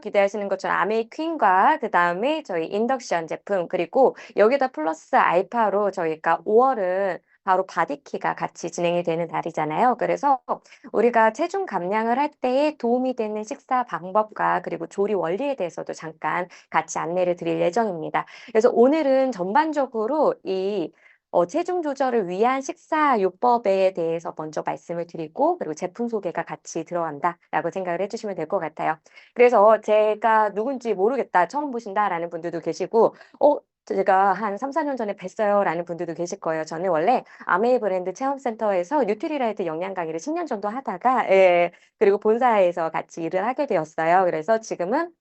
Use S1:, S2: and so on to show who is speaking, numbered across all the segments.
S1: 기대하시는 것처럼 아메이 퀸과 그다음에 저희 인덕션 제품 그리고 여기다 플러스 알파로 저희가 5월은 바로 바디키가 같이 진행이 되는 달이잖아요. 그래서 우리가 체중 감량을 할 때에 도움이 되는 식사 방법과 그리고 조리 원리에 대해서도 잠깐 같이 안내를 드릴 예정입니다. 그래서 오늘은 전반적으로 이 체중 조절을 위한 식사 요법에 대해서 먼저 말씀을 드리고 그리고 제품 소개가 같이 들어간다라고 생각을 해주시면 될 것 같아요. 그래서 제가 누군지 모르겠다, 처음 보신다라는 분들도 계시고, 제가 한 3, 4년 전에 뵀어요 라는 분들도 계실 거예요. 저는 원래 아메이 브랜드 체험센터에서 뉴트리라이트 영양 강의를 10년 정도 하다가, 예, 그리고 본사에서 같이 일을 하게 되었어요. 그래서 지금은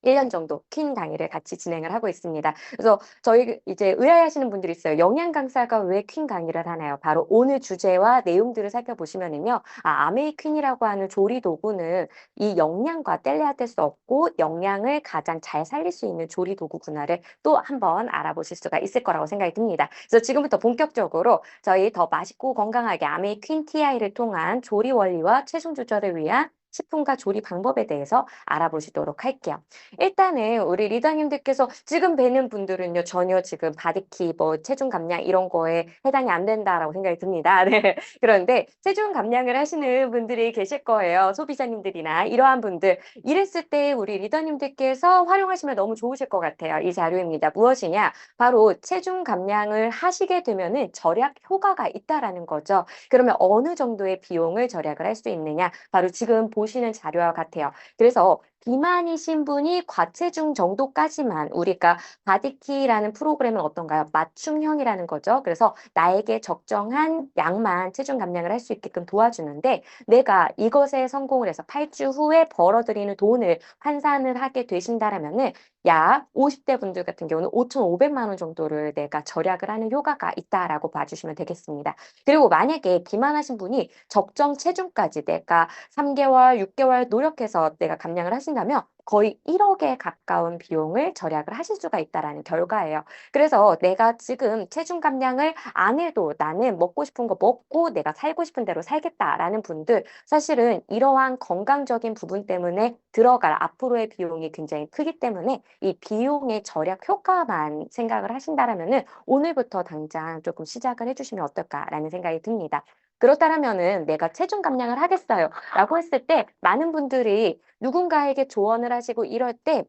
S1: 1년 정도 퀸 강의를 같이 진행을 하고 있습니다. 그래서 저희 이제 의아해하시는 분들이 있어요. 영양 강사가 왜 퀸 강의를 하나요? 바로 오늘 주제와 내용들을 살펴보시면은요. 아메이 퀸이라고 하는 조리 도구는 이 영양과 뗄래야 뗄 수 없고 영양을 가장 잘 살릴 수 있는 조리 도구구나를 또 한번 알아보실 수가 있을 거라고 생각이 듭니다. 그래서 지금부터 본격적으로 저희 더 맛있고 건강하게 아메이 퀸 TI를 통한 조리 원리와 체중 조절을 위한 식품과 조리 방법에 대해서 알아보시도록 할게요. 일단은 우리 리더님들께서 지금 뵈는 분들은요, 전혀 지금 바디키, 뭐, 체중 감량 이런 거에 해당이 안 된다라고 생각이 듭니다. 네. 그런데 체중 감량을 하시는 분들이 계실 거예요. 소비자님들이나 이러한 분들. 이랬을 때 우리 리더님들께서 활용하시면 너무 좋으실 것 같아요. 이 자료입니다. 무엇이냐? 바로 체중 감량을 하시게 되면은 절약 효과가 있다라는 거죠. 그러면 어느 정도의 비용을 절약을 할 수 있느냐? 바로 지금 보시는 자료와 같아요. 그래서 비만이신 분이 과체중 정도까지만 우리가 바디키라는 프로그램은 어떤가요? 맞춤형이라는 거죠. 그래서 나에게 적정한 양만 체중 감량을 할 수 있게끔 도와주는데 내가 이것에 성공을 해서 8주 후에 벌어들이는 돈을 환산을 하게 되신다라면은 약 50대 분들 같은 경우는 5,500만 원 정도를 내가 절약을 하는 효과가 있다라고 봐주시면 되겠습니다. 그리고 만약에 비만하신 분이 적정 체중까지 내가 3개월, 6개월 노력해서 내가 감량을 하신다면 거의 1억에 가까운 비용을 절약을 하실 수가 있다라는 결과예요. 그래서 내가 지금 체중 감량을 안 해도 나는 먹고 싶은 거 먹고 내가 살고 싶은 대로 살겠다라는 분들 사실은 이러한 건강적인 부분 때문에 들어갈 앞으로의 비용이 굉장히 크기 때문에 이 비용의 절약 효과만 생각을 하신다라면은 오늘부터 당장 조금 시작을 해주시면 어떨까라는 생각이 듭니다. 그렇다면은 내가 체중 감량을 하겠어요. 라고 했을 때 많은 분들이 누군가에게 조언을 하시고 이럴 때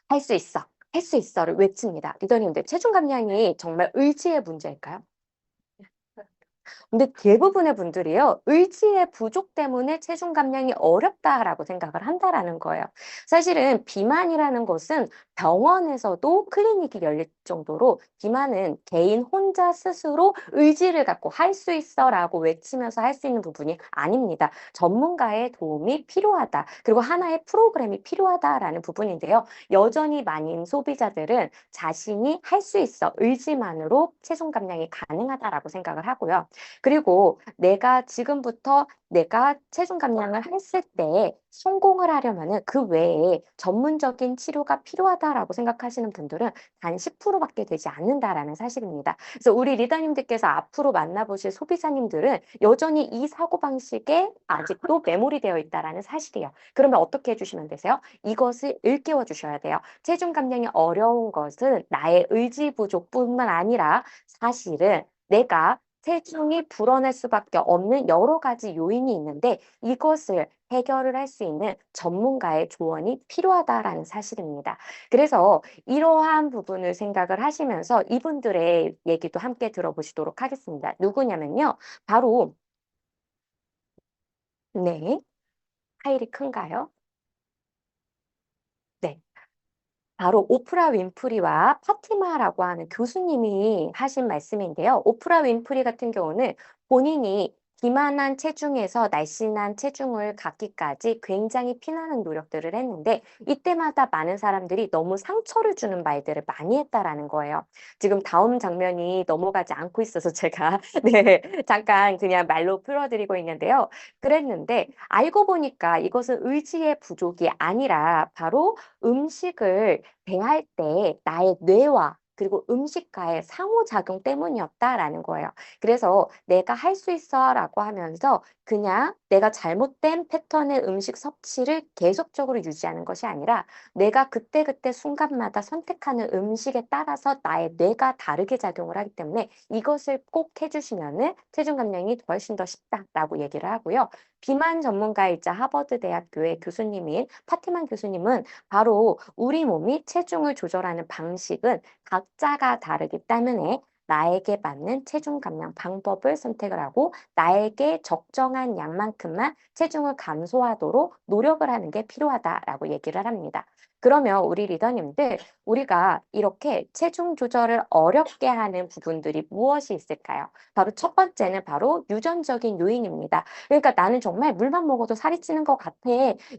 S1: 할 수 있어, 할 수 있어를 외칩니다. 리더님들 체중 감량이 정말 의지의 문제일까요? 근데 대부분의 분들이요, 의지의 부족 때문에 체중 감량이 어렵다라고 생각을 한다라는 거예요. 사실은 비만이라는 것은 병원에서도 클리닉이 열릴 정도로 비만은 개인 혼자 스스로 의지를 갖고 할 수 있어라고 외치면서 할 수 있는 부분이 아닙니다. 전문가의 도움이 필요하다. 그리고 하나의 프로그램이 필요하다라는 부분인데요. 여전히 많은 소비자들은 자신이 할 수 있어 의지만으로 체중 감량이 가능하다라고 생각을 하고요. 그리고 내가 지금부터 내가 체중 감량을 했을 때 성공을 하려면은 그 외에 전문적인 치료가 필요하다라고 생각하시는 분들은 단 10%밖에 되지 않는다라는 사실입니다. 그래서 우리 리더님들께서 앞으로 만나보실 소비자님들은 여전히 이 사고방식에 아직도 매몰이 되어 있다라는 사실이에요. 그러면 어떻게 해주시면 되세요? 이것을 일깨워 주셔야 돼요. 체중 감량이 어려운 것은 나의 의지 부족뿐만 아니라 사실은 내가 체중이 불어날 수밖에 없는 여러 가지 요인이 있는데 이것을 해결을 할 수 있는 전문가의 조언이 필요하다라는 사실입니다. 그래서 이러한 부분을 생각을 하시면서 이분들의 얘기도 함께 들어보시도록 하겠습니다. 누구냐면요. 바로, 네, 파일이 큰가요? 네. 바로 오프라 윈프리와 파티마라고 하는 교수님이 하신 말씀인데요. 오프라 윈프리 같은 경우는 본인이 비만한 체중에서 날씬한 체중을 갖기까지 굉장히 피나는 노력들을 했는데 이때마다 많은 사람들이 너무 상처를 주는 말들을 많이 했다라는 거예요. 지금 다음 장면이 넘어가지 않고 있어서 제가 네, 잠깐 그냥 말로 풀어드리고 있는데요. 그랬는데 알고 보니까 이것은 의지의 부족이 아니라 바로 음식을 대할 때 나의 뇌와 그리고 음식과의 상호작용 때문이었다라는 거예요. 그래서 내가 할 수 있어라고 하면서 그냥 내가 잘못된 패턴의 음식 섭취를 계속적으로 유지하는 것이 아니라 내가 그때그때 순간마다 선택하는 음식에 따라서 나의 뇌가 다르게 작용을 하기 때문에 이것을 꼭 해주시면은 체중 감량이 훨씬 더 쉽다라고 얘기를 하고요. 비만 전문가이자 하버드 대학교의 교수님인 파티만 교수님은 바로 우리 몸이 체중을 조절하는 방식은 각자가 다르기 때문에 나에게 맞는 체중 감량 방법을 선택을 하고 나에게 적정한 양만큼만 체중을 감소하도록 노력을 하는 게 필요하다라고 얘기를 합니다. 그러면 우리 리더님들, 우리가 이렇게 체중 조절을 어렵게 하는 부분들이 무엇이 있을까요? 바로 첫 번째는 바로 유전적인 요인입니다. 그러니까 나는 정말 물만 먹어도 살이 찌는 것 같아.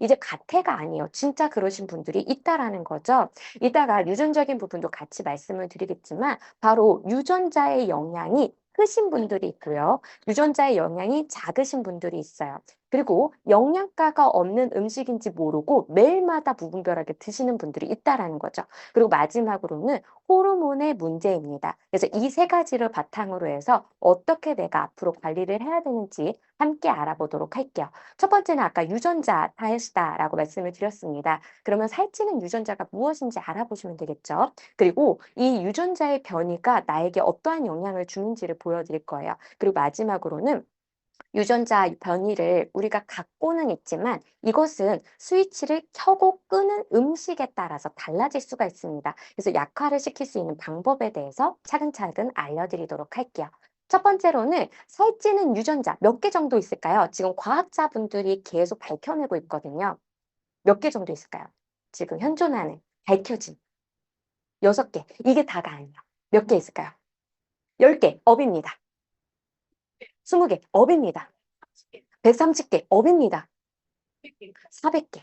S1: 이제 같아가 아니에요. 진짜 그러신 분들이 있다라는 거죠. 이따가 유전적인 부분도 같이 말씀을 드리겠지만 바로 유전자의 영향이 크신 분들이 있고요. 유전자의 영향이 작으신 분들이 있어요. 그리고 영양가가 없는 음식인지 모르고 매일마다 무분별하게 드시는 분들이 있다라는 거죠. 그리고 마지막으로는 호르몬의 문제입니다. 그래서 이 세 가지를 바탕으로 해서 어떻게 내가 앞으로 관리를 해야 되는지 함께 알아보도록 할게요. 첫 번째는 아까 유전자 탓이다라고 말씀을 드렸습니다. 그러면 살찌는 유전자가 무엇인지 알아보시면 되겠죠. 그리고 이 유전자의 변이가 나에게 어떠한 영향을 주는지를 보여드릴 거예요. 그리고 마지막으로는 유전자 변이를 우리가 갖고는 있지만 이것은 스위치를 켜고 끄는 음식에 따라서 달라질 수가 있습니다. 그래서 약화를 시킬 수 있는 방법에 대해서 차근차근 알려드리도록 할게요. 첫 번째로는 살찌는 유전자 몇 개 정도 있을까요? 지금 과학자분들이 계속 밝혀내고 있거든요. 몇 개 정도 있을까요? 지금 현존하는 밝혀진 6개. 이게 다가 아니에요. 몇 개 있을까요? 10개 업입니다. 20개 업입니다. 130개 업입니다. 400개.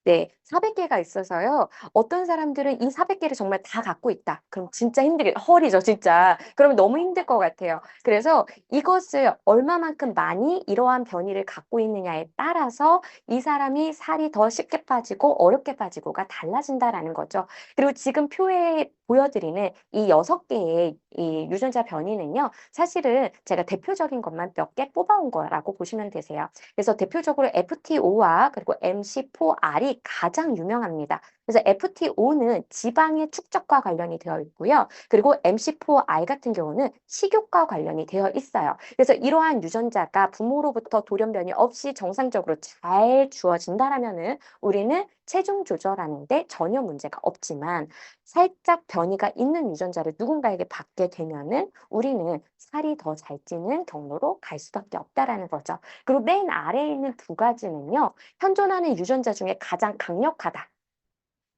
S1: 네, 400개가 있어서요. 어떤 사람들은 이 400개를 정말 다 갖고 있다. 그럼 진짜 힘들게, 허리죠, 진짜. 그러면 너무 힘들 것 같아요. 그래서 이것을 얼마만큼 많이 이러한 변이를 갖고 있느냐에 따라서 이 사람이 살이 더 쉽게 빠지고 어렵게 빠지고가 달라진다라는 거죠. 그리고 지금 표에 보여드리는 이 6개의 이 유전자 변이는요. 사실은 제가 대표적인 것만 몇 개 뽑아온 거라고 보시면 되세요. 그래서 대표적으로 FTO와 그리고 MC4R이 가장 유명합니다. 그래서 FTO는 지방의 축적과 관련이 되어 있고요. 그리고 MC4R 같은 경우는 식욕과 관련이 되어 있어요. 그래서 이러한 유전자가 부모로부터 돌연변이 없이 정상적으로 잘 주어진다라면은 우리는 체중 조절하는데 전혀 문제가 없지만 살짝 변이가 있는 유전자를 누군가에게 받게 되면은 우리는 살이 더 잘 찌는 경로로 갈 수밖에 없다라는 거죠. 그리고 맨 아래에 있는 두 가지는요, 현존하는 유전자 중에 가장 강력하다.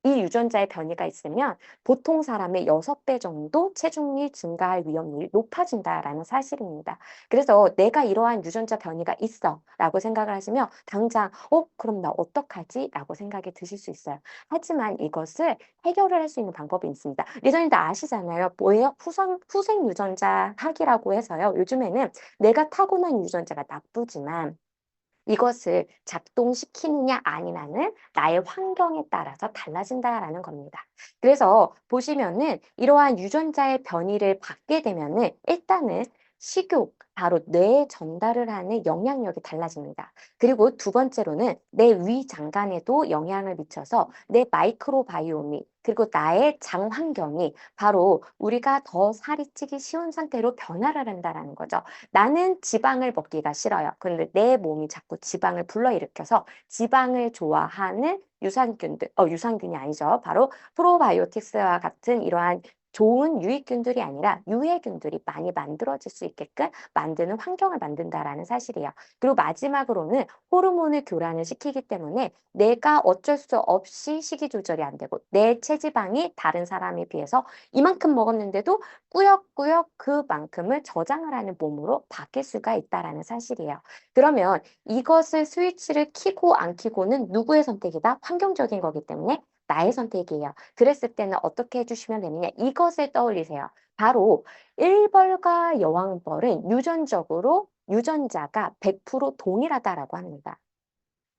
S1: 이 유전자의 변이가 있으면 보통 사람의 6배 정도 체중이 증가할 위험률이 높아진다라는 사실입니다. 그래서 내가 이러한 유전자 변이가 있어 라고 생각을 하시면 당장 그럼 나 어떡하지? 라고 생각이 드실 수 있어요. 하지만 이것을 해결을 할 수 있는 방법이 있습니다. 리더님도 아시잖아요. 뭐예요? 후생 유전자 학이라고 해서요. 요즘에는 내가 타고난 유전자가 나쁘지만 이것을 작동시키느냐 아니냐는 나의 환경에 따라서 달라진다라는 겁니다. 그래서 보시면은 이러한 유전자의 변이를 받게 되면은 일단은 식욕, 바로 뇌에 전달을 하는 영향력이 달라집니다. 그리고 두 번째로는 내 위 장관에도 영향을 미쳐서 내 마이크로바이옴이 그리고 나의 장 환경이 바로 우리가 더 살이 찌기 쉬운 상태로 변화를 한다라는 거죠. 나는 지방을 먹기가 싫어요. 그런데 내 몸이 자꾸 지방을 불러일으켜서 지방을 좋아하는 유산균들, 유산균이 아니죠. 바로 프로바이오틱스와 같은 이러한 좋은 유익균들이 아니라 유해균들이 많이 만들어질 수 있게끔 만드는 환경을 만든다라는 사실이에요. 그리고 마지막으로는 호르몬을 교란을 시키기 때문에 내가 어쩔 수 없이 식이 조절이 안 되고 내 체지방이 다른 사람에 비해서 이만큼 먹었는데도 꾸역꾸역 그만큼을 저장을 하는 몸으로 바뀔 수가 있다라는 사실이에요. 그러면 이것을 스위치를 켜고 안 켜고는 누구의 선택이다? 환경적인 거기 때문에 나의 선택이에요. 그랬을 때는 어떻게 해주시면 되느냐? 이것을 떠올리세요. 바로 일벌과 여왕벌은 유전적으로 유전자가 100% 동일하다라고 합니다.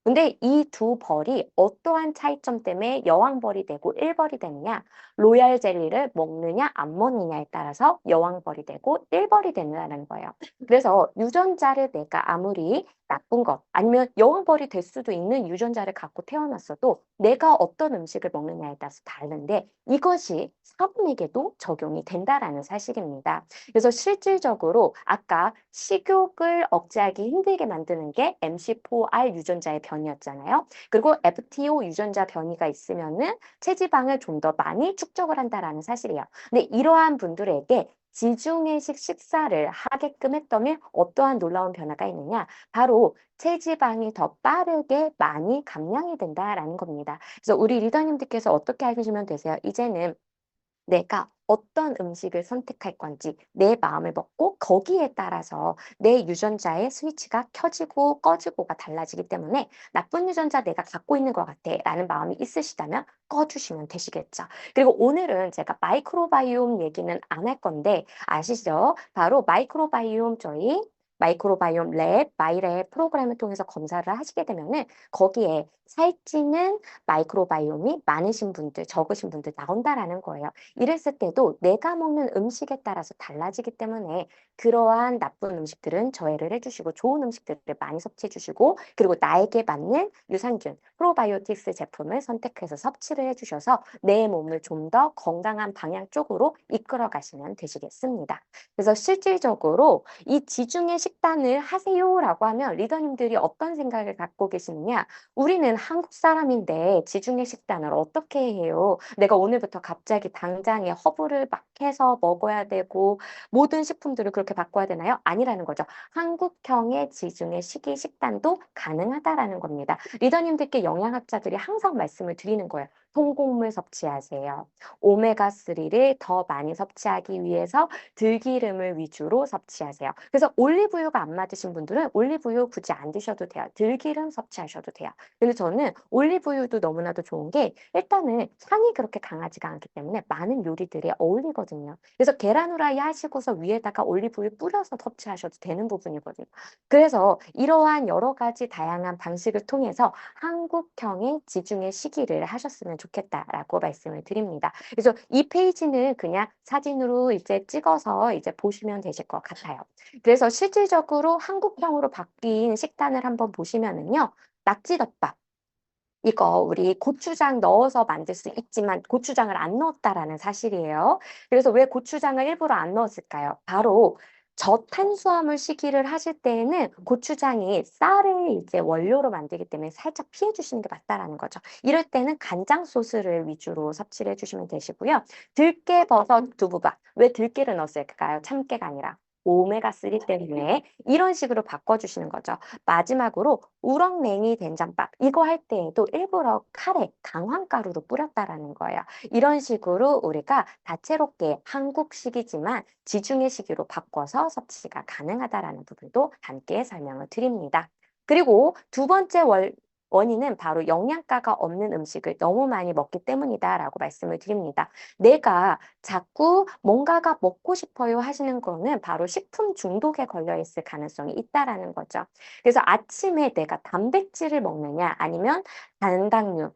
S1: 근데 이 두 벌이 어떠한 차이점 때문에 여왕벌이 되고 일벌이 되느냐? 로얄 젤리를 먹느냐 안 먹느냐에 따라서 여왕벌이 되고 일벌이 되느냐는 거예요. 그래서 유전자를 내가 아무리 나쁜 것 아니면 여왕벌이 될 수도 있는 유전자를 갖고 태어났어도 내가 어떤 음식을 먹느냐에 따라서 다른데 이것이 사람에게도 적용이 된다라는 사실입니다. 그래서 실질적으로 아까 식욕을 억제하기 힘들게 만드는 게 MC4R 유전자의 변이였잖아요. 그리고 FTO 유전자 변이가 있으면은 체지방을 좀 더 많이 축적을 한다라는 사실이에요. 근데 이러한 분들에게 지중해식 식사를 하게끔 했더니 어떠한 놀라운 변화가 있느냐? 바로 체지방이 더 빠르게 많이 감량이 된다라는 겁니다. 그래서 우리 리더님들께서 어떻게 하시면 되세요? 이제는 내가 어떤 음식을 선택할 건지 내 마음을 먹고 거기에 따라서 내 유전자의 스위치가 켜지고 꺼지고가 달라지기 때문에 나쁜 유전자 내가 갖고 있는 것 같아 라는 마음이 있으시다면 꺼주시면 되시겠죠. 그리고 오늘은 제가 마이크로바이옴 얘기는 안 할 건데 아시죠? 바로 마이크로바이옴 저희 마이크로바이옴 랩, 마이랩 프로그램을 통해서 검사를 하시게 되면은 거기에 살찌는 마이크로바이옴이 많으신 분들, 적으신 분들 나온다라는 거예요. 이랬을 때도 내가 먹는 음식에 따라서 달라지기 때문에 그러한 나쁜 음식들은 저해를 해주시고 좋은 음식들을 많이 섭취해 주시고 그리고 나에게 맞는 유산균, 프로바이오틱스 제품을 선택해서 섭취를 해주셔서 내 몸을 좀 더 건강한 방향 쪽으로 이끌어 가시면 되시겠습니다. 그래서 실질적으로 이 지중해 식단을 하세요라고 하면 리더님들이 어떤 생각을 갖고 계시느냐? 우리는 한국 사람인데 지중해 식단을 어떻게 해요? 내가 오늘부터 갑자기 당장에 허브를 막 해서 먹어야 되고 모든 식품들을 그렇게 바꿔야 되나요? 아니라는 거죠. 한국형의 지중해 식단도 가능하다라는 겁니다. 리더님들께 영양학자들이 항상 말씀을 드리는 거예요. 통곡물 섭취하세요. 오메가3를 더 많이 섭취하기 위해서 들기름을 위주로 섭취하세요. 그래서 올리브유가 안 맞으신 분들은 올리브유 굳이 안 드셔도 돼요. 들기름 섭취하셔도 돼요. 근데 저는 올리브유도 너무나도 좋은 게 일단은 향이 그렇게 강하지가 않기 때문에 많은 요리들에 어울리거든요. 그래서 계란 후라이 하시고서 위에다가 올리브유 뿌려서 섭취하셔도 되는 부분이거든요. 그래서 이러한 여러 가지 다양한 방식을 통해서 한국형의 지중해 시기를 하셨으면 좋겠다라고 말씀을 드립니다. 그래서 이 페이지는 그냥 사진으로 이제 찍어서 이제 보시면 되실 것 같아요. 그래서 실질적으로 한국형으로 바뀐 식단을 한번 보시면은요. 낙지덮밥. 이거 우리 고추장 넣어서 만들 수 있지만 고추장을 안 넣었다라는 사실이에요. 그래서 왜 고추장을 일부러 안 넣었을까요? 바로 저탄수화물 시기를 하실 때에는 고추장이 쌀을 이제 원료로 만들기 때문에 살짝 피해 주시는 게 맞다라는 거죠. 이럴 때는 간장 소스를 위주로 섭취를 해주시면 되시고요. 들깨, 버섯, 두부밥. 왜 들깨를 넣었을까요? 참깨가 아니라. 오메가3 때문에 이런 식으로 바꿔주시는 거죠. 마지막으로 우럭냉이 된장밥 이거 할 때에도 일부러 카레 강황가루로 뿌렸다라는 거예요. 이런 식으로 우리가 다채롭게 한국식이지만 지중해 식으로 바꿔서 섭취가 가능하다라는 부분도 함께 설명을 드립니다. 그리고 두 번째 원인은 바로 영양가가 없는 음식을 너무 많이 먹기 때문이다라고 말씀을 드립니다. 내가 자꾸 뭔가가 먹고 싶어요 하시는 거는 바로 식품 중독에 걸려 있을 가능성이 있다라는 거죠. 그래서 아침에 내가 단백질을 먹느냐 아니면 단당류,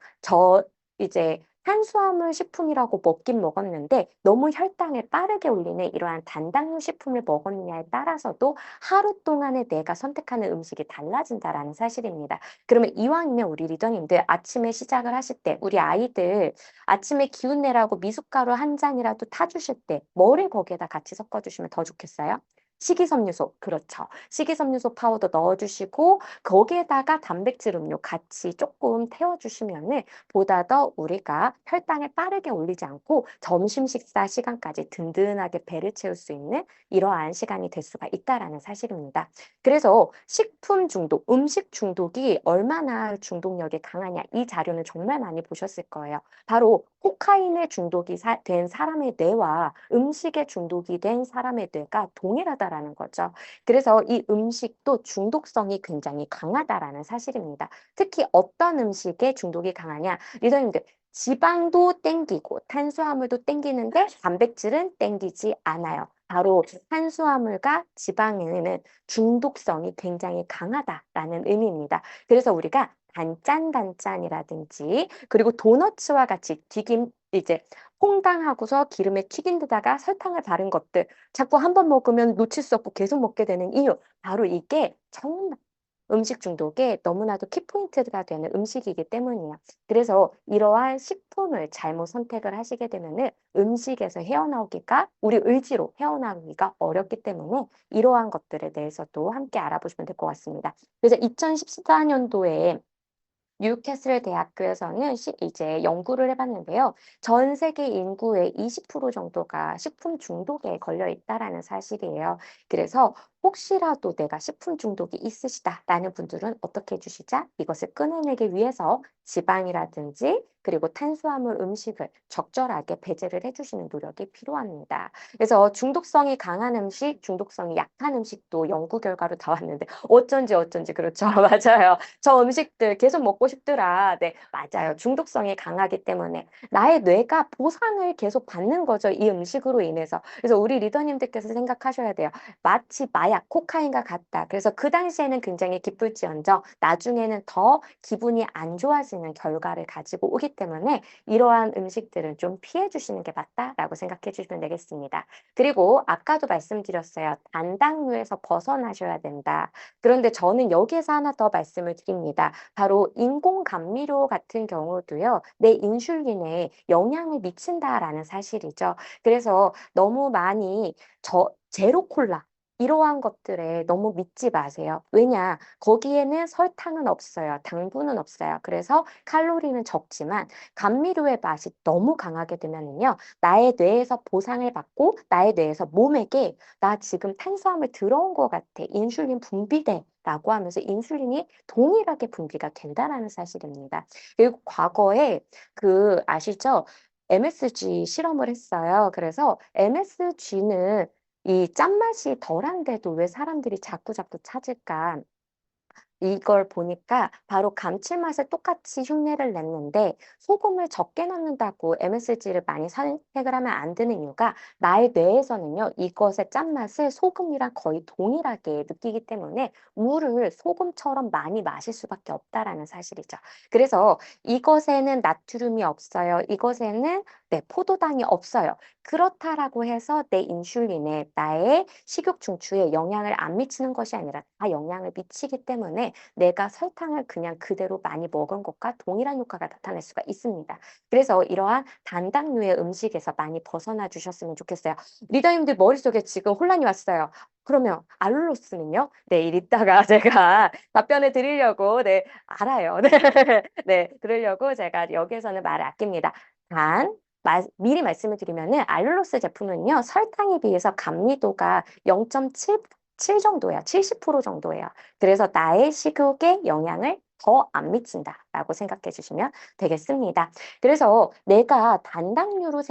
S1: 이제 탄수화물 식품이라고 먹긴 먹었는데 너무 혈당을 빠르게 올리는 이러한 단당류 식품을 먹었느냐에 따라서도 하루 동안에 내가 선택하는 음식이 달라진다라는 사실입니다. 그러면 이왕이면 우리 리더님들 아침에 시작을 하실 때 우리 아이들 아침에 기운 내라고 미숫가루 한 잔이라도 타주실 때 뭐를 거기에다 같이 섞어주시면 더 좋겠어요? 식이섬유소, 그렇죠. 식이섬유소 파우더 넣어주시고 거기에다가 단백질 음료 같이 조금 태워주시면은 보다 더 우리가 혈당을 빠르게 올리지 않고 점심 식사 시간까지 든든하게 배를 채울 수 있는 이러한 시간이 될 수가 있다라는 사실입니다. 그래서 식품 중독, 음식 중독이 얼마나 중독력이 강하냐 이 자료는 정말 많이 보셨을 거예요. 바로 코카인에 중독이 된 사람의 뇌와 음식에 중독이 된 사람의 뇌가 동일하다라는 거죠. 그래서 이 음식도 중독성이 굉장히 강하다라는 사실입니다. 특히 어떤 음식에 중독이 강하냐? 리더님들, 지방도 땡기고 탄수화물도 땡기는데 단백질은 땡기지 않아요. 바로 탄수화물과 지방에는 중독성이 굉장히 강하다라는 의미입니다. 그래서 우리가 단짠단짠이라든지 그리고 도너츠와 같이 튀김 이제 퐁당하고서 기름에 튀긴 데다가 설탕을 바른 것들 자꾸 한 번 먹으면 놓칠 수 없고 계속 먹게 되는 이유 바로 이게 정말 음식 중독에 너무나도 키포인트가 되는 음식이기 때문이에요. 그래서 이러한 식품을 잘못 선택을 하시게 되면은 음식에서 헤어나오기가 우리 의지로 헤어나오기가 어렵기 때문에 이러한 것들에 대해서도 함께 알아보시면 될 것 같습니다. 그래서 2014년도에 뉴캐슬 대학교에서는 이제 연구를 해봤는데요. 전 세계 인구의 20% 정도가 식품 중독에 걸려 있다라는 사실이에요. 그래서 혹시라도 내가 식품 중독이 있으시다라는 분들은 어떻게 해주시자? 이것을 끊어내기 위해서 지방이라든지 그리고 탄수화물 음식을 적절하게 배제를 해주시는 노력이 필요합니다. 그래서 중독성이 강한 음식, 중독성이 약한 음식도 연구 결과로 나왔는데 어쩐지 그렇죠. 맞아요. 저 음식들 계속 먹고 싶더라. 네, 맞아요. 중독성이 강하기 때문에 나의 뇌가 보상을 계속 받는 거죠. 이 음식으로 인해서. 그래서 우리 리더님들께서 생각하셔야 돼요. 마치 마약, 코카인과 같다. 그래서 그 당시에는 굉장히 기쁠지언정 나중에는 더 기분이 안 좋아지는 결과를 가지고 오기 때문에 이러한 음식들은 좀 피해 주시는 게 맞다라고 생각해 주시면 되겠습니다. 그리고 아까도 말씀드렸어요. 단당류에서 벗어나셔야 된다. 그런데 저는 여기에서 하나 더 말씀을 드립니다. 바로 인공 감미료 같은 경우도요. 내 인슐린에 영향을 미친다라는 사실이죠. 그래서 너무 많이 제로 콜라 이러한 것들에 너무 믿지 마세요. 왜냐? 거기에는 설탕은 없어요. 당분은 없어요. 그래서 칼로리는 적지만 감미료의 맛이 너무 강하게 되면은요. 나의 뇌에서 보상을 받고 나의 뇌에서 몸에게 나 지금 탄수화물 들어온 것 같아. 인슐린 분비돼. 라고 하면서 인슐린이 동일하게 분비가 된다라는 사실입니다. 그리고 과거에 아시죠? MSG 실험을 했어요. 그래서 MSG는 이 짠맛이 덜한데도 왜 사람들이 자꾸자꾸 찾을까? 이걸 보니까 바로 감칠맛을 똑같이 흉내를 냈는데 소금을 적게 넣는다고 MSG를 많이 선택을 하면 안 되는 이유가 나의 뇌에서는요 이것의 짠맛을 소금이랑 거의 동일하게 느끼기 때문에 물을 소금처럼 많이 마실 수밖에 없다라는 사실이죠. 그래서 이것에는 나트륨이 없어요. 이것에는 네, 포도당이 없어요. 그렇다라고 해서 내 인슐린에 나의 식욕 중추에 영향을 안 미치는 것이 아니라 다 영향을 미치기 때문에 내가 설탕을 그냥 그대로 많이 먹은 것과 동일한 효과가 나타날 수가 있습니다. 그래서 이러한 단당류의 음식에서 많이 벗어나 주셨으면 좋겠어요. 리더님들 머릿속에 지금 혼란이 왔어요. 그러면 알룰로스는요? 네, 이따가 제가 답변을 드리려고 네, 알아요. 네, 네, 들으려고 제가 여기에서는 말을 아낍니다. 단, 미리 말씀을 드리면은 알룰로스 제품은요, 설탕에 비해서 감미도가 0.7 정도야. 70% 정도예요. 그래서 나의 식욕에 영향을 더 안 미친다라고 생각해 주시면 되겠습니다. 그래서 내가 단당류로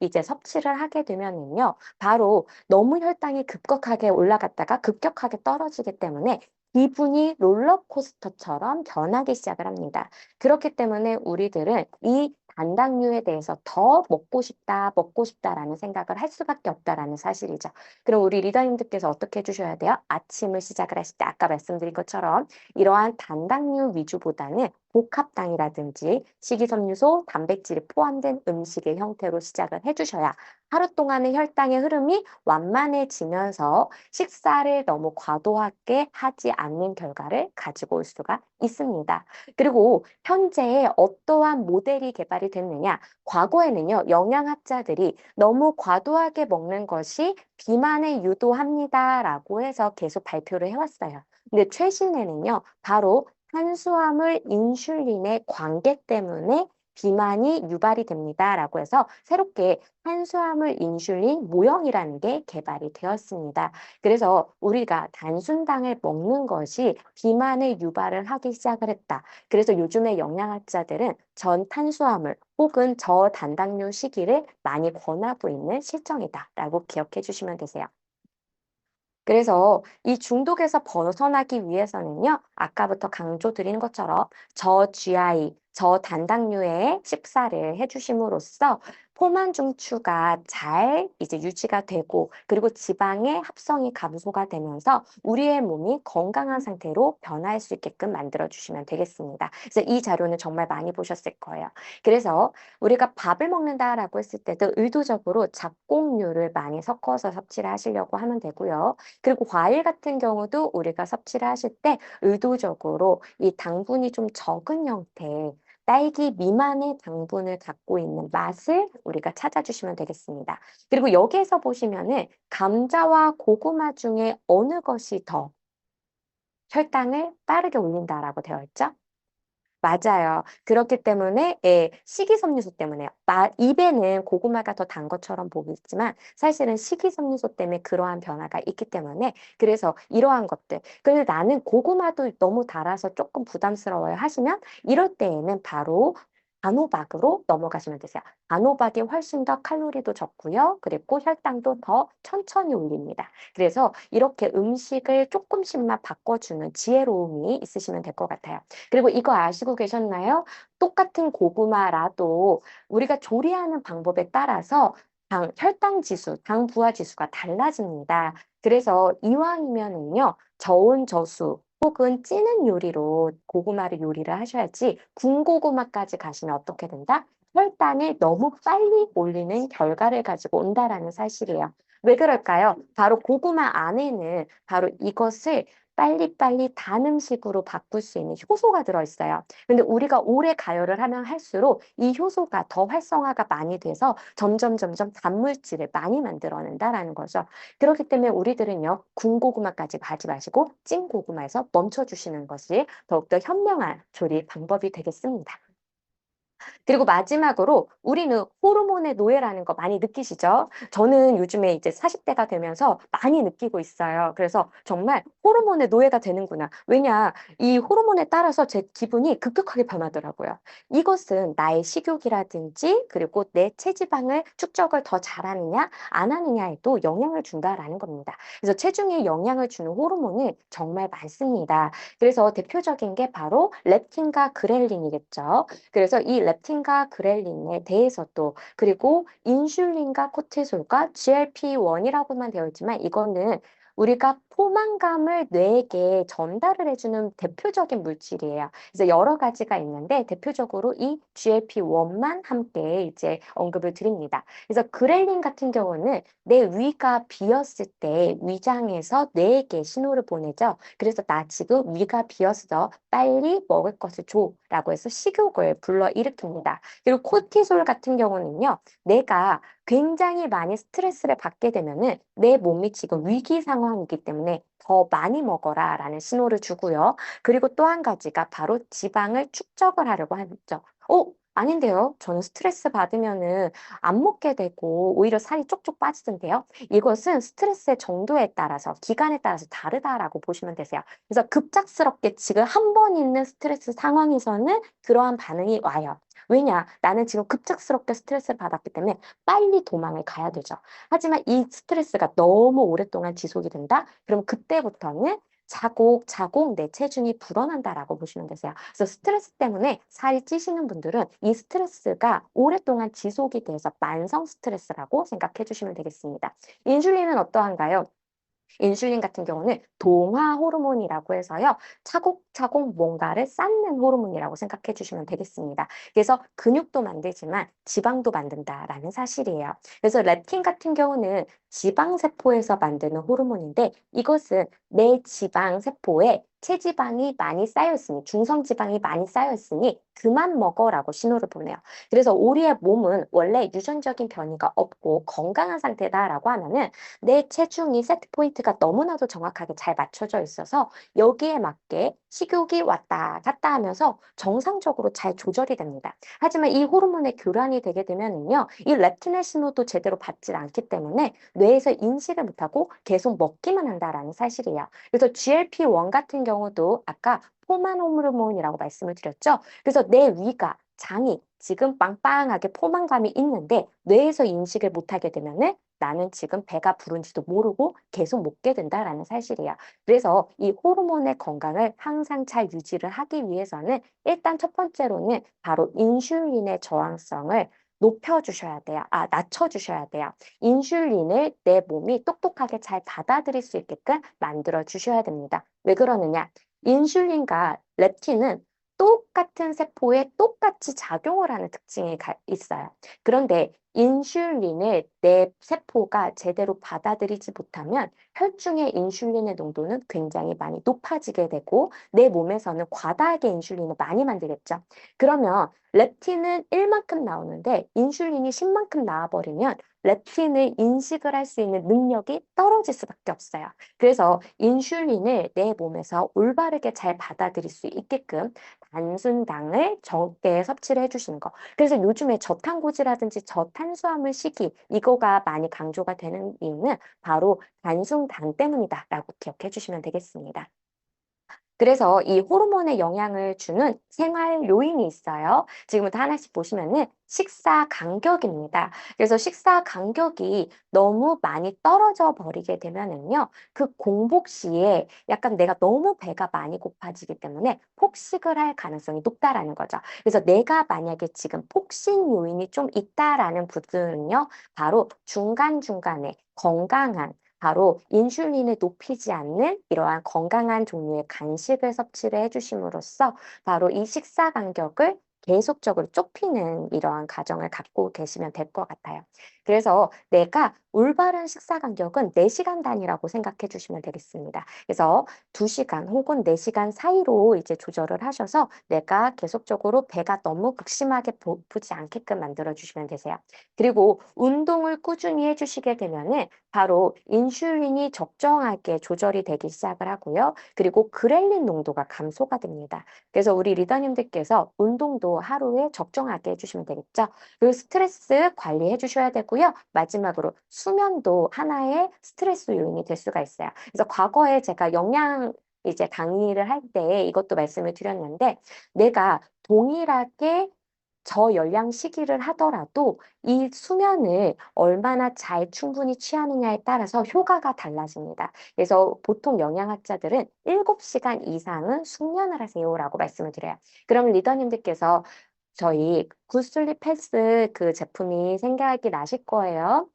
S1: 이제 섭취를 하게 되면은요, 바로 너무 혈당이 급격하게 올라갔다가 급격하게 떨어지기 때문에 기분이 롤러코스터처럼 변하기 시작을 합니다. 그렇기 때문에 우리들은 이 단당류에 대해서 더 먹고 싶다라는 생각을 할 수밖에 없다라는 사실이죠. 그럼 우리 리더님들께서 어떻게 해주셔야 돼요? 아침을 시작을 하실 때 아까 말씀드린 것처럼 이러한 단당류 위주보다는 복합당이라든지 식이섬유소, 단백질이 포함된 음식의 형태로 시작을 해주셔야 하루 동안의 혈당의 흐름이 완만해지면서 식사를 너무 과도하게 하지 않는 결과를 가지고 올 수가 있습니다. 그리고 현재 어떠한 모델이 개발이 됐느냐? 과거에는요, 영양학자들이 너무 과도하게 먹는 것이 비만에 유도합니다라고 해서 계속 발표를 해왔어요. 근데 최신에는요, 바로 탄수화물 인슐린의 관계 때문에 비만이 유발이 됩니다라고 해서 새롭게 탄수화물 인슐린 모형이라는 게 개발이 되었습니다. 그래서 우리가 단순당을 먹는 것이 비만을 유발을 하기 시작을 했다. 그래서 요즘에 영양학자들은 전탄수화물 혹은 저단당류 시기를 많이 권하고 있는 실정이다라고 기억해 주시면 되세요. 그래서 이 중독에서 벗어나기 위해서는요, 아까부터 강조드린 것처럼 저GI, 저단당류의 식사를 해주심으로써 포만 중추가 잘 이제 유지가 되고 그리고 지방의 합성이 감소가 되면서 우리의 몸이 건강한 상태로 변화할 수 있게끔 만들어 주시면 되겠습니다. 그래서 이 자료는 정말 많이 보셨을 거예요. 그래서 우리가 밥을 먹는다라고 했을 때도 의도적으로 잡곡류를 많이 섞어서 섭취를 하시려고 하면 되고요. 그리고 과일 같은 경우도 우리가 섭취를 하실 때 의도적으로 이 당분이 좀 적은 형태 딸기 미만의 당분을 갖고 있는 맛을 우리가 찾아주시면 되겠습니다. 그리고 여기에서 보시면은 감자와 고구마 중에 어느 것이 더 혈당을 빠르게 올린다라고 되어 있죠? 맞아요. 그렇기 때문에 예, 식이섬유소 때문에요. 입에는 고구마가 더 단 것처럼 보이지만 사실은 식이섬유소 때문에 그러한 변화가 있기 때문에 그래서 이러한 것들. 근데 나는 고구마도 너무 달아서 조금 부담스러워요 하시면 이럴 때에는 바로 단호박으로 넘어가시면 되세요. 단호박이 훨씬 더 칼로리도 적고요. 그리고 혈당도 더 천천히 올립니다. 그래서 이렇게 음식을 조금씩만 바꿔주는 지혜로움이 있으시면 될 것 같아요. 그리고 이거 아시고 계셨나요? 똑같은 고구마라도 우리가 조리하는 방법에 따라서 혈당 지수, 당 부하 지수가 달라집니다. 그래서 이왕이면은요, 저온 저수 혹은 찌는 요리로 고구마를 요리를 하셔야지 군고구마까지 가시면 어떻게 된다? 혈당을 너무 빨리 올리는 결과를 가지고 온다라는 사실이에요. 왜 그럴까요? 바로 고구마 안에는 바로 이것을 빨리빨리 단 음식으로 바꿀 수 있는 효소가 들어있어요. 근데 우리가 오래 가열을 하면 할수록 이 효소가 더 활성화가 많이 돼서 점점 단물질을 많이 만들어낸다라는 거죠. 그렇기 때문에 우리들은요, 군고구마까지 가지 마시고 찐고구마에서 멈춰주시는 것이 더욱더 현명한 조리 방법이 되겠습니다. 그리고 마지막으로 우리는 호르몬의 노예라는 거 많이 느끼시죠? 저는 요즘에 이제 40대가 되면서 많이 느끼고 있어요. 그래서 정말 호르몬의 노예가 되는구나. 왜냐, 이 호르몬에 따라서 제 기분이 급격하게 변하더라고요. 이것은 나의 식욕이라든지 그리고 내 체지방을 축적을 더 잘하느냐, 안 하느냐에도 영향을 준다라는 겁니다. 그래서 체중에 영향을 주는 호르몬이 정말 많습니다. 그래서 대표적인 게 바로 렙틴과 그렐린이겠죠. 그래서 이 렙틴과 그렐린에 대해서도 그리고 인슐린과 코티솔과 GLP-1이라고만 되어 있지만 이거는 우리가 포만감을 뇌에게 전달을 해주는 대표적인 물질이에요. 그래서 여러 가지가 있는데 대표적으로 이 GLP-1만 함께 이제 언급을 드립니다. 그래서 그렐린 같은 경우는 내 위가 비었을 때 위장에서 뇌에게 신호를 보내죠. 그래서 나 지금 위가 비었어. 빨리 먹을 것을 줘라고 해서 식욕을 불러일으킵니다. 그리고 코티솔 같은 경우는요. 내가 굉장히 많이 스트레스를 받게 되면은 내 몸이 지금 위기 상황이기 때문에 더 많이 먹어라라는 신호를 주고요. 그리고 또 한 가지가 바로 지방을 축적을 하려고 하죠. 아닌데요. 저는 스트레스 받으면은 안 먹게 되고 오히려 살이 쪽쪽 빠지던데요. 이것은 스트레스의 정도에 따라서 기간에 따라서 다르다라고 보시면 되세요. 그래서 급작스럽게 지금 한 번 있는 스트레스 상황에서는 그러한 반응이 와요. 왜냐? 나는 지금 급작스럽게 스트레스를 받았기 때문에 빨리 도망을 가야 되죠. 하지만 이 스트레스가 너무 오랫동안 지속이 된다? 그럼 그때부터는 차곡차곡 내 체중이 불어난다라고 보시면 되세요. 그래서 스트레스 때문에 살이 찌시는 분들은 이 스트레스가 오랫동안 지속이 돼서 만성 스트레스라고 생각해 주시면 되겠습니다. 인슐린은 어떠한가요? 인슐린 같은 경우는 동화 호르몬이라고 해서요. 차곡차곡 뭔가를 쌓는 호르몬이라고 생각해 주시면 되겠습니다. 그래서 근육도 만들지만 지방도 만든다라는 사실이에요. 그래서 렙틴 같은 경우는 지방세포에서 만드는 호르몬인데 이것은 내 지방세포에 체지방이 많이 쌓여있으니 중성지방이 많이 쌓여있으니 그만 먹어라고 신호를 보내요. 그래서 우리의 몸은 원래 유전적인 변이가 없고 건강한 상태다라고 하면은 내 체중이 세트 포인트가 너무나도 정확하게 잘 맞춰져 있어서 여기에 맞게 식욕이 왔다 갔다 하면서 정상적으로 잘 조절이 됩니다. 하지만 이 호르몬의 교란이 되게 되면은요, 이 렙틴의 신호도 제대로 받질 않기 때문에 뇌에서 인식을 못하고 계속 먹기만 한다라는 사실이에요. 그래서 GLP-1 같은 경우도 아까 포만 호르몬이라고 말씀을 드렸죠. 그래서 내 위가 장이 지금 빵빵하게 포만감이 있는데 뇌에서 인식을 못하게 되면은 나는 지금 배가 부른지도 모르고 계속 먹게 된다라는 사실이에요. 그래서 이 호르몬의 건강을 항상 잘 유지를 하기 위해서는 일단 첫 번째로는 바로 인슐린의 저항성을 높여주셔야 돼요. 낮춰주셔야 돼요. 인슐린을 내 몸이 똑똑하게 잘 받아들일 수 있게끔 만들어주셔야 됩니다. 왜 그러느냐? 인슐린과 렙틴은 똑같은 세포에 똑같이 작용을 하는 특징이 있어요. 그런데 인슐린을 내 세포가 제대로 받아들이지 못하면 혈중의 인슐린의 농도는 굉장히 많이 높아지게 되고 내 몸에서는 과다하게 인슐린을 많이 만들겠죠. 그러면 렙틴은 1만큼 나오는데 인슐린이 10만큼 나와버리면 렙틴을 인식을 할 수 있는 능력이 떨어질 수밖에 없어요. 그래서 인슐린을 내 몸에서 올바르게 잘 받아들일 수 있게끔 단순당을 적게 섭취를 해주시는 거. 그래서 요즘에 저탄고지라든지 저탄수화물 식이 이거가 많이 강조가 되는 이유는 바로 단순당 때문이다라고 기억해 주시면 되겠습니다. 그래서 이 호르몬에 영향을 주는 생활 요인이 있어요. 지금부터 하나씩 보시면은 식사 간격입니다. 그래서 식사 간격이 너무 많이 떨어져 버리게 되면은요, 그 공복 시에 약간 내가 너무 배가 많이 고파지기 때문에 폭식을 할 가능성이 높다라는 거죠. 그래서 내가 만약에 지금 폭식 요인이 좀 있다라는 분들은요, 바로 중간중간에 건강한 바로 인슐린을 높이지 않는 이러한 건강한 종류의 간식을 섭취를 해주심으로써 바로 이 식사 간격을 계속적으로 좁히는 이러한 과정을 갖고 계시면 될 것 같아요. 그래서 내가 올바른 식사 간격은 4시간 단위라고 생각해 주시면 되겠습니다. 그래서 2시간 혹은 4시간 사이로 이제 조절을 하셔서 내가 계속적으로 배가 너무 극심하게 고프지 않게끔 만들어 주시면 되세요. 그리고 운동을 꾸준히 해주시게 되면은 바로 인슐린이 적정하게 조절이 되기 시작을 하고요. 그리고 그렐린 농도가 감소가 됩니다. 그래서 우리 리더님들께서 운동도 하루에 적정하게 해주시면 되겠죠. 그리고 스트레스 관리해 주셔야 되고요. 마지막으로 수면도 하나의 스트레스 요인이 될 수가 있어요. 그래서 과거에 제가 영양 이제 강의를 할 때 이것도 말씀을 드렸는데 내가 동일하게 저열량 시기를 하더라도 이 수면을 얼마나 잘 충분히 취하느냐에 따라서 효과가 달라집니다. 그래서 보통 영양학자들은 7시간 이상은 숙면을 하세요라고 말씀을 드려요. 그럼 리더님들께서 저희 굿슬립 헬스 그 제품이 생각이 나실 거예요.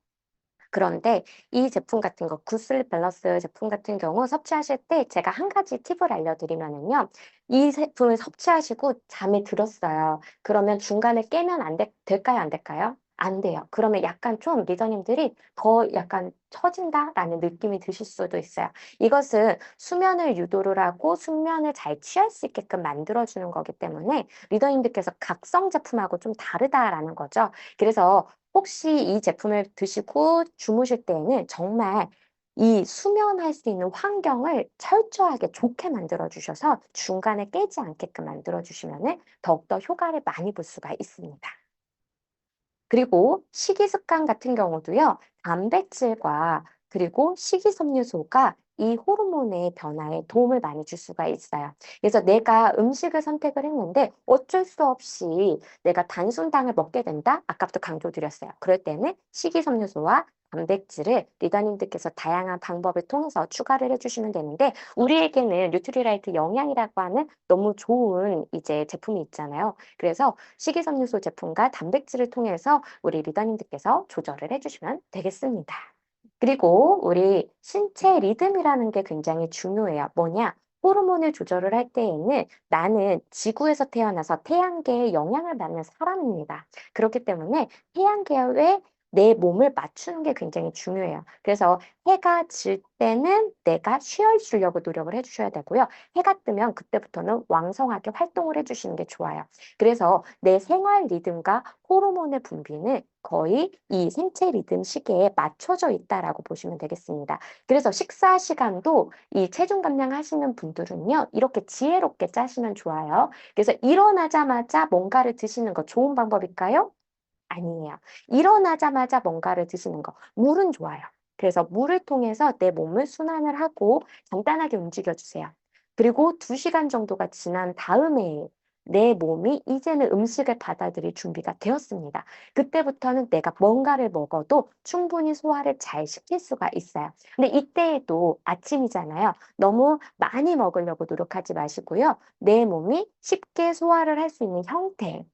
S1: 그런데 이 제품 같은 거, 굿슬립 밸런스 제품 같은 경우 섭취하실 때 제가 한 가지 팁을 알려드리면은요. 이 제품을 섭취하시고 잠에 들었어요. 그러면 중간에 깨면 될까요? 안 될까요? 안 돼요. 그러면 약간 좀 리더님들이 더 약간 처진다라는 느낌이 드실 수도 있어요. 이것은 수면을 유도를 하고 숙면을 잘 취할 수 있게끔 만들어주는 거기 때문에 리더님들께서 각성 제품하고 좀 다르다라는 거죠. 그래서 혹시 이 제품을 드시고 주무실 때에는 정말 이 수면할 수 있는 환경을 철저하게 좋게 만들어 주셔서 중간에 깨지 않게끔 만들어 주시면은 더욱더 효과를 많이 볼 수가 있습니다. 그리고 식이습관 같은 경우도요. 단백질과 그리고 식이섬유소가 이 호르몬의 변화에 도움을 많이 줄 수가 있어요. 그래서 내가 음식을 선택을 했는데 어쩔 수 없이 내가 단순당을 먹게 된다? 아까부터 강조드렸어요. 그럴 때는 식이섬유소와 단백질을 리더님들께서 다양한 방법을 통해서 추가를 해주시면 되는데 우리에게는 뉴트리라이트 영양이라고 하는 너무 좋은 이제 제품이 있잖아요. 그래서 식이섬유소 제품과 단백질을 통해서 우리 리더님들께서 조절을 해주시면 되겠습니다. 그리고 우리 신체 리듬이라는 게 굉장히 중요해요. 뭐냐? 호르몬을 조절을 할 때에는 나는 지구에서 태어나서 태양계에 영향을 받는 사람입니다. 그렇기 때문에 태양계에 내 몸을 맞추는 게 굉장히 중요해요. 그래서 해가 질 때는 내가 쉬어주려고 노력을 해주셔야 되고요. 해가 뜨면 그때부터는 왕성하게 활동을 해주시는 게 좋아요. 그래서 내 생활 리듬과 호르몬의 분비는 거의 이 생체 리듬 시계에 맞춰져 있다라고 보시면 되겠습니다. 그래서 식사 시간도 이 체중 감량하시는 분들은요, 이렇게 지혜롭게 짜시면 좋아요. 그래서 일어나자마자 뭔가를 드시는 거 좋은 방법일까요? 아니에요. 일어나자마자 뭔가를 드시는 거. 물은 좋아요. 그래서 물을 통해서 내 몸을 순환을 하고 간단하게 움직여 주세요. 그리고 2시간 정도가 지난 다음에 내 몸이 이제는 음식을 받아들일 준비가 되었습니다. 그때부터는 내가 뭔가를 먹어도 충분히 소화를 잘 시킬 수가 있어요. 근데 이때에도 아침이잖아요. 너무 많이 먹으려고 노력하지 마시고요. 내 몸이 쉽게 소화를 할 수 있는 형태.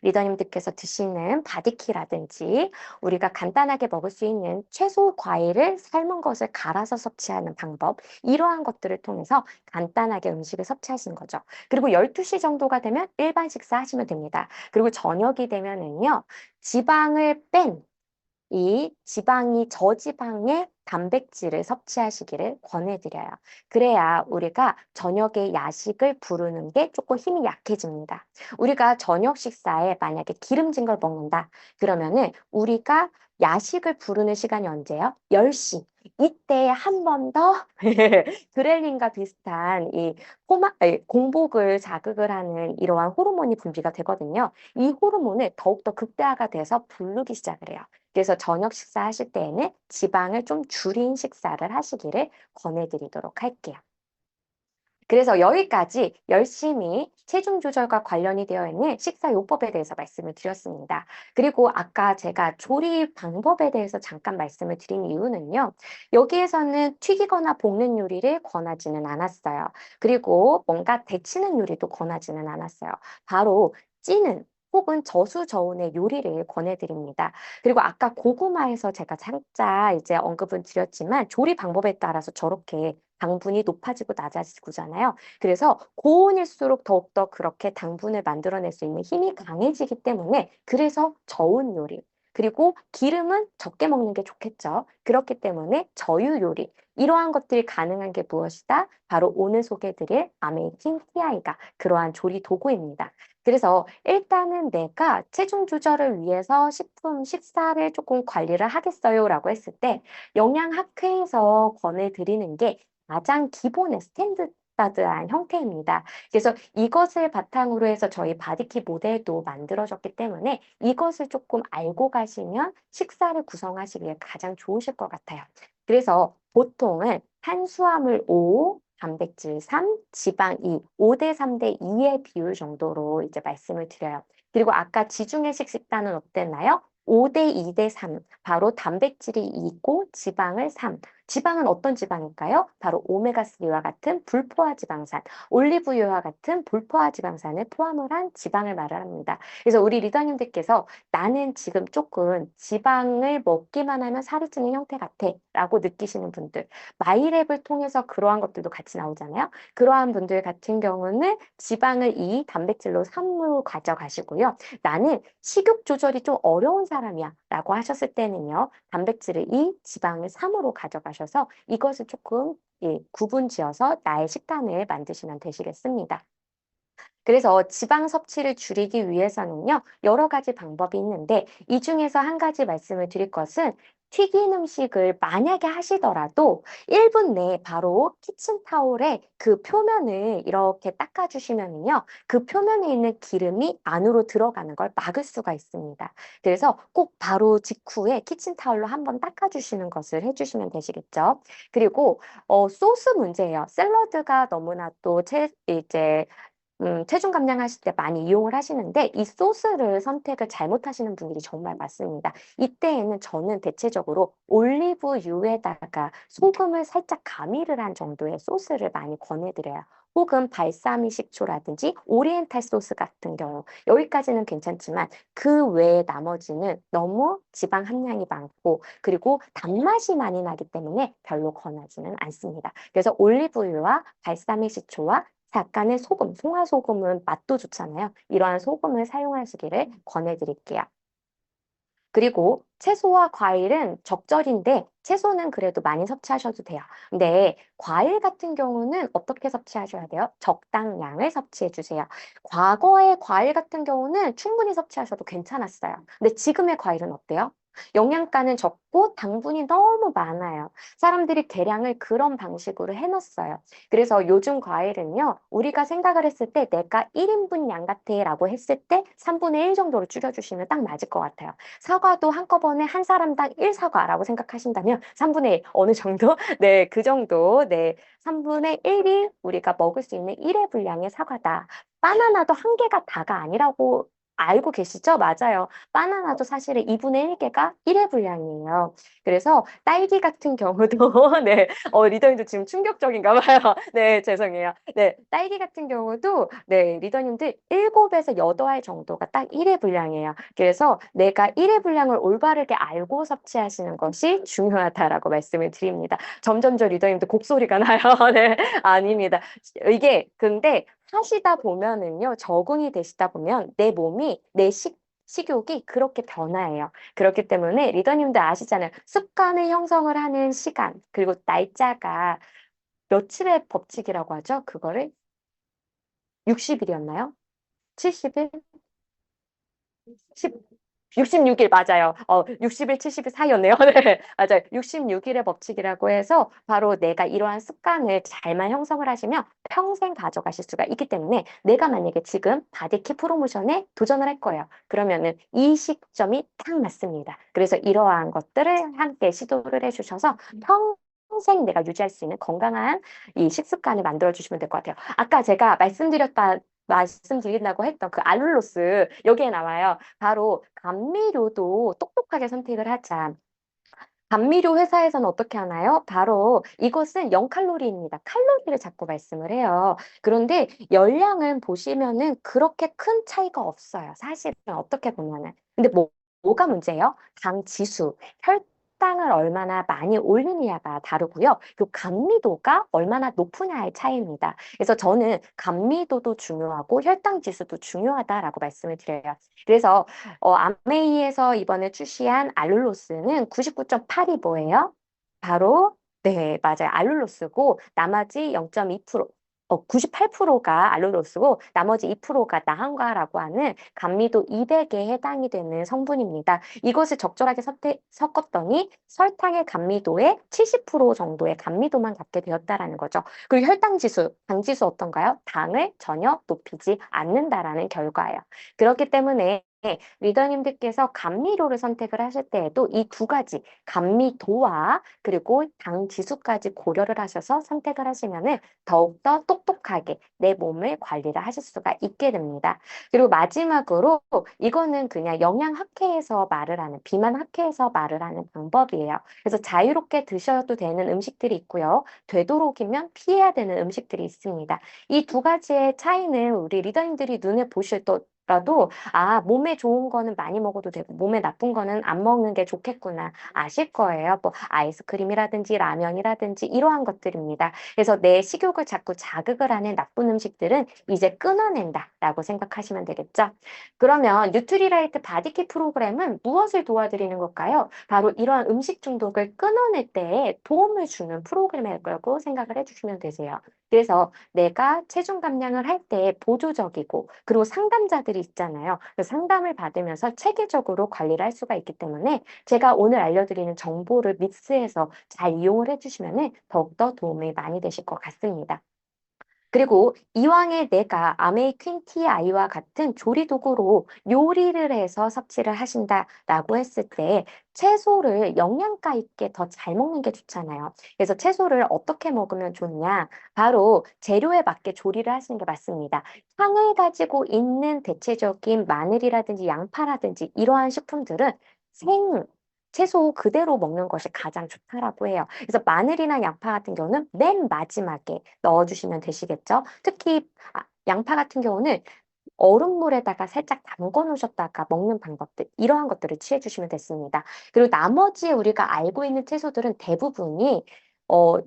S1: 리더님들께서 드시는 바디키라든지 우리가 간단하게 먹을 수 있는 채소, 과일을 삶은 것을 갈아서 섭취하는 방법, 이러한 것들을 통해서 간단하게 음식을 섭취하시는 거죠. 그리고 12시 정도가 되면 일반 식사하시면 됩니다. 그리고 저녁이 되면은요, 지방을 뺀 이 지방이 저지방의 단백질을 섭취하시기를 권해드려요. 그래야 우리가 저녁에 야식을 부르는 게 조금 힘이 약해집니다. 우리가 저녁 식사에 만약에 기름진 걸 먹는다. 그러면은 우리가 야식을 부르는 시간이 언제예요? 10시. 이때 한 번 더 그렐린과 비슷한 이 공복을 자극을 하는 이러한 호르몬이 분비가 되거든요. 이 호르몬을 더욱더 극대화가 돼서 부르기 시작을 해요. 그래서 저녁 식사하실 때에는 지방을 좀 줄인 식사를 하시기를 권해드리도록 할게요. 그래서 여기까지 열심히 체중 조절과 관련이 되어 있는 식사 요법에 대해서 말씀을 드렸습니다. 그리고 아까 제가 조리 방법에 대해서 잠깐 말씀을 드린 이유는요. 여기에서는 튀기거나 볶는 요리를 권하지는 않았어요. 그리고 뭔가 데치는 요리도 권하지는 않았어요. 바로 찌는 혹은 저수저운의 요리를 권해드립니다. 그리고 아까 고구마에서 제가 살짝 이제 언급은 드렸지만 조리 방법에 따라서 저렇게 당분이 높아지고 낮아지고잖아요. 그래서 고온일수록 더욱더 그렇게 당분을 만들어낼 수 있는 힘이 강해지기 때문에 그래서 저온 요리. 그리고 기름은 적게 먹는 게 좋겠죠. 그렇기 때문에 저유 요리. 이러한 것들이 가능한 게 무엇이다? 바로 오늘 소개해드릴 아메이킹 TI가 그러한 조리 도구입니다. 그래서 일단은 내가 체중 조절을 위해서 식사를 조금 관리를 하겠어요라고 했을 때 영양학회에서 권해드리는 게 가장 기본의 스탠다드한 형태입니다. 그래서 이것을 바탕으로 해서 저희 바디키 모델도 만들어졌기 때문에 이것을 조금 알고 가시면 식사를 구성하시기에 가장 좋으실 것 같아요. 그래서 보통은 탄수화물 5, 단백질 3, 지방 2, 5대 3대 2의 비율 정도로 이제 말씀을 드려요. 그리고 아까 지중해식 식단은 어땠나요? 5대 2대 3, 바로 단백질이 2고 지방을 3. 지방은 어떤 지방일까요? 바로 오메가3와 같은 불포화 지방산, 올리브유와 같은 불포화 지방산을 포함을 한 지방을 말을 합니다. 그래서 우리 리더님들께서 나는 지금 조금 지방을 먹기만 하면 살이 찌는 형태 같아 라고 느끼시는 분들, 마이랩을 통해서 그러한 것들도 같이 나오잖아요. 그러한 분들 같은 경우는 지방을 2, 단백질로 3으로 가져가시고요. 나는 식욕 조절이 좀 어려운 사람이야 라고 하셨을 때는요. 단백질을 2, 지방을 3으로 가져가셔서 이것을 조금 구분 지어서 나의 식단을 만드시면 되시겠습니다. 그래서 지방 섭취를 줄이기 위해서는요, 여러 가지 방법이 있는데, 이 중에서 한 가지 말씀을 드릴 것은 튀긴 음식을 만약에 하시더라도 1분 내에 바로 키친타올에 그 표면을 이렇게 닦아주시면은요, 그 표면에 있는 기름이 안으로 들어가는 걸 막을 수가 있습니다. 그래서 꼭 바로 직후에 키친타올로 한번 닦아주시는 것을 해주시면 되시겠죠. 그리고 소스 문제예요. 샐러드가 너무나 또 이제 체중 감량하실 때 많이 이용을 하시는데 이 소스를 선택을 잘못하시는 분들이 정말 많습니다. 이때에는 저는 대체적으로 올리브유에다가 소금을 살짝 가미를 한 정도의 소스를 많이 권해드려요. 혹은 발사믹 식초라든지 오리엔탈 소스 같은 경우 여기까지는 괜찮지만 그 외에 나머지는 너무 지방 함량이 많고 그리고 단맛이 많이 나기 때문에 별로 권하지는 않습니다. 그래서 올리브유와 발사믹 식초와 약간의 소금, 송화소금은 맛도 좋잖아요. 이러한 소금을 사용하시기를 권해드릴게요. 그리고 채소와 과일은 적절인데 채소는 그래도 많이 섭취하셔도 돼요. 근데 과일 같은 경우는 어떻게 섭취하셔야 돼요? 적당량을 섭취해 주세요. 과거의 과일 같은 경우는 충분히 섭취하셔도 괜찮았어요. 근데 지금의 과일은 어때요? 영양가는 적고 당분이 너무 많아요. 사람들이 계량을 그런 방식으로 해놨어요. 그래서 요즘 과일은요, 우리가 생각을 했을 때 내가 1인분 양 같아 라고 했을 때 3분의 1 정도로 줄여주시면 딱 맞을 것 같아요. 사과도 한꺼번에 한 사람당 1사과라고 생각하신다면 3분의 1 어느 정도? 네, 그 정도. 네, 3분의 1이 우리가 먹을 수 있는 1의 분량의 사과다. 바나나도 한 개가 다가 아니라고 알고 계시죠? 맞아요. 바나나도 사실은 2분의 1개가 1의 분량이에요. 그래서 딸기 같은 경우도, 네, 리더님도 지금 충격적인가 봐요. 네, 죄송해요. 네, 딸기 같은 경우도, 네, 리더님들 7에서 8알 정도가 딱 1의 분량이에요. 그래서 내가 1의 분량을 올바르게 알고 섭취하시는 것이 중요하다라고 말씀을 드립니다. 점점 저 리더님도 곡소리가 나요. 네, 아닙니다. 이게, 근데 하시다 보면은요, 적응이 되시다 보면 내 몸이, 식욕이 그렇게 변화해요. 그렇기 때문에 리더님도 아시잖아요. 습관을 형성을 하는 시간, 그리고 날짜가 며칠의 법칙이라고 하죠? 그거를 60일이었나요? 70일? 66일 맞아요. 60일, 70일 사이였네요. 네, 맞아요. 66일의 법칙이라고 해서 바로 내가 이러한 습관을 잘만 형성을 하시면 평생 가져가실 수가 있기 때문에 내가 만약에 지금 바디키 프로모션에 도전을 할 거예요. 그러면은 이 시점이 딱 맞습니다. 그래서 이러한 것들을 함께 시도를 해주셔서 평생 내가 유지할 수 있는 건강한 이 식습관을 만들어 주시면 될 것 같아요. 아까 제가 말씀드린다고 했던 그 알룰로스 여기에 나와요. 바로 감미료도 똑똑하게 선택을 하자. 감미료 회사에서는 어떻게 하나요? 바로 이것은 0칼로리입니다. 칼로리를 자꾸 말씀을 해요. 그런데 열량은 보시면은 그렇게 큰 차이가 없어요. 사실은 어떻게 보면은. 근데 뭐가 문제예요? 당 지수, 혈당을 얼마나 많이 올리느냐가 다르고요. 그 감미도가 얼마나 높으냐의 차이입니다. 그래서 저는 감미도도 중요하고 혈당 지수도 중요하다라고 말씀을 드려요. 그래서 아메이에서 이번에 출시한 알룰로스는 99.8이 뭐예요? 바로, 네, 맞아요. 알룰로스고, 나머지 0.2%, 98%가 알룰로스고, 나머지 2%가 나한가라고 하는 감미도 200에 해당이 되는 성분입니다. 이것을 적절하게 섞었더니 설탕의 감미도의 70% 정도의 감미도만 갖게 되었다라는 거죠. 그리고 혈당 지수, 당 지수 어떤가요? 당을 전혀 높이지 않는다라는 결과예요. 그렇기 때문에 리더님들께서 감미료를 선택을 하실 때에도 이 두 가지 감미도와 그리고 당 지수까지 고려를 하셔서 선택을 하시면은 더욱더 똑똑하게 내 몸을 관리를 하실 수가 있게 됩니다. 그리고 마지막으로 이거는 그냥 영양학회에서 말을 하는 비만학회에서 말을 하는 방법이에요. 그래서 자유롭게 드셔도 되는 음식들이 있고요. 되도록이면 피해야 되는 음식들이 있습니다. 이 두 가지의 차이는 우리 리더님들이 눈에 보실 라도 몸에 좋은 거는 많이 먹어도 되고 몸에 나쁜 거는 안 먹는 게 좋겠구나 아실 거예요. 뭐 아이스크림이라든지 라면이라든지 이러한 것들입니다. 그래서 내 식욕을 자꾸 자극을 하는 나쁜 음식들은 이제 끊어낸다라고 생각하시면 되겠죠. 그러면 뉴트리라이트 바디키 프로그램은 무엇을 도와드리는 걸까요? 바로 이러한 음식 중독을 끊어낼 때 도움을 주는 프로그램일 거라고 생각을 해주시면 되세요. 그래서 내가 체중 감량을 할 때 보조적이고 그리고 상담자들이 있잖아요. 그 상담을 받으면서 체계적으로 관리를 할 수가 있기 때문에 제가 오늘 알려드리는 정보를 믹스해서 잘 이용을 해주시면 더욱더 도움이 많이 되실 것 같습니다. 그리고 이왕에 내가 아메이 퀸티 아이와 같은 조리 도구로 요리를 해서 섭취를 하신다라고 했을 때 채소를 영양가 있게 더 잘 먹는 게 좋잖아요. 그래서 채소를 어떻게 먹으면 좋냐? 바로 재료에 맞게 조리를 하시는 게 맞습니다. 향을 가지고 있는 대체적인 마늘이라든지 양파라든지 이러한 식품들은 생 채소 그대로 먹는 것이 가장 좋다라고 해요. 그래서 마늘이나 양파 같은 경우는 맨 마지막에 넣어주시면 되시겠죠. 특히 양파 같은 경우는 얼음물에다가 살짝 담궈 놓으셨다가 먹는 방법들, 이러한 것들을 취해 주시면 됐습니다. 그리고 나머지 우리가 알고 있는 채소들은 대부분이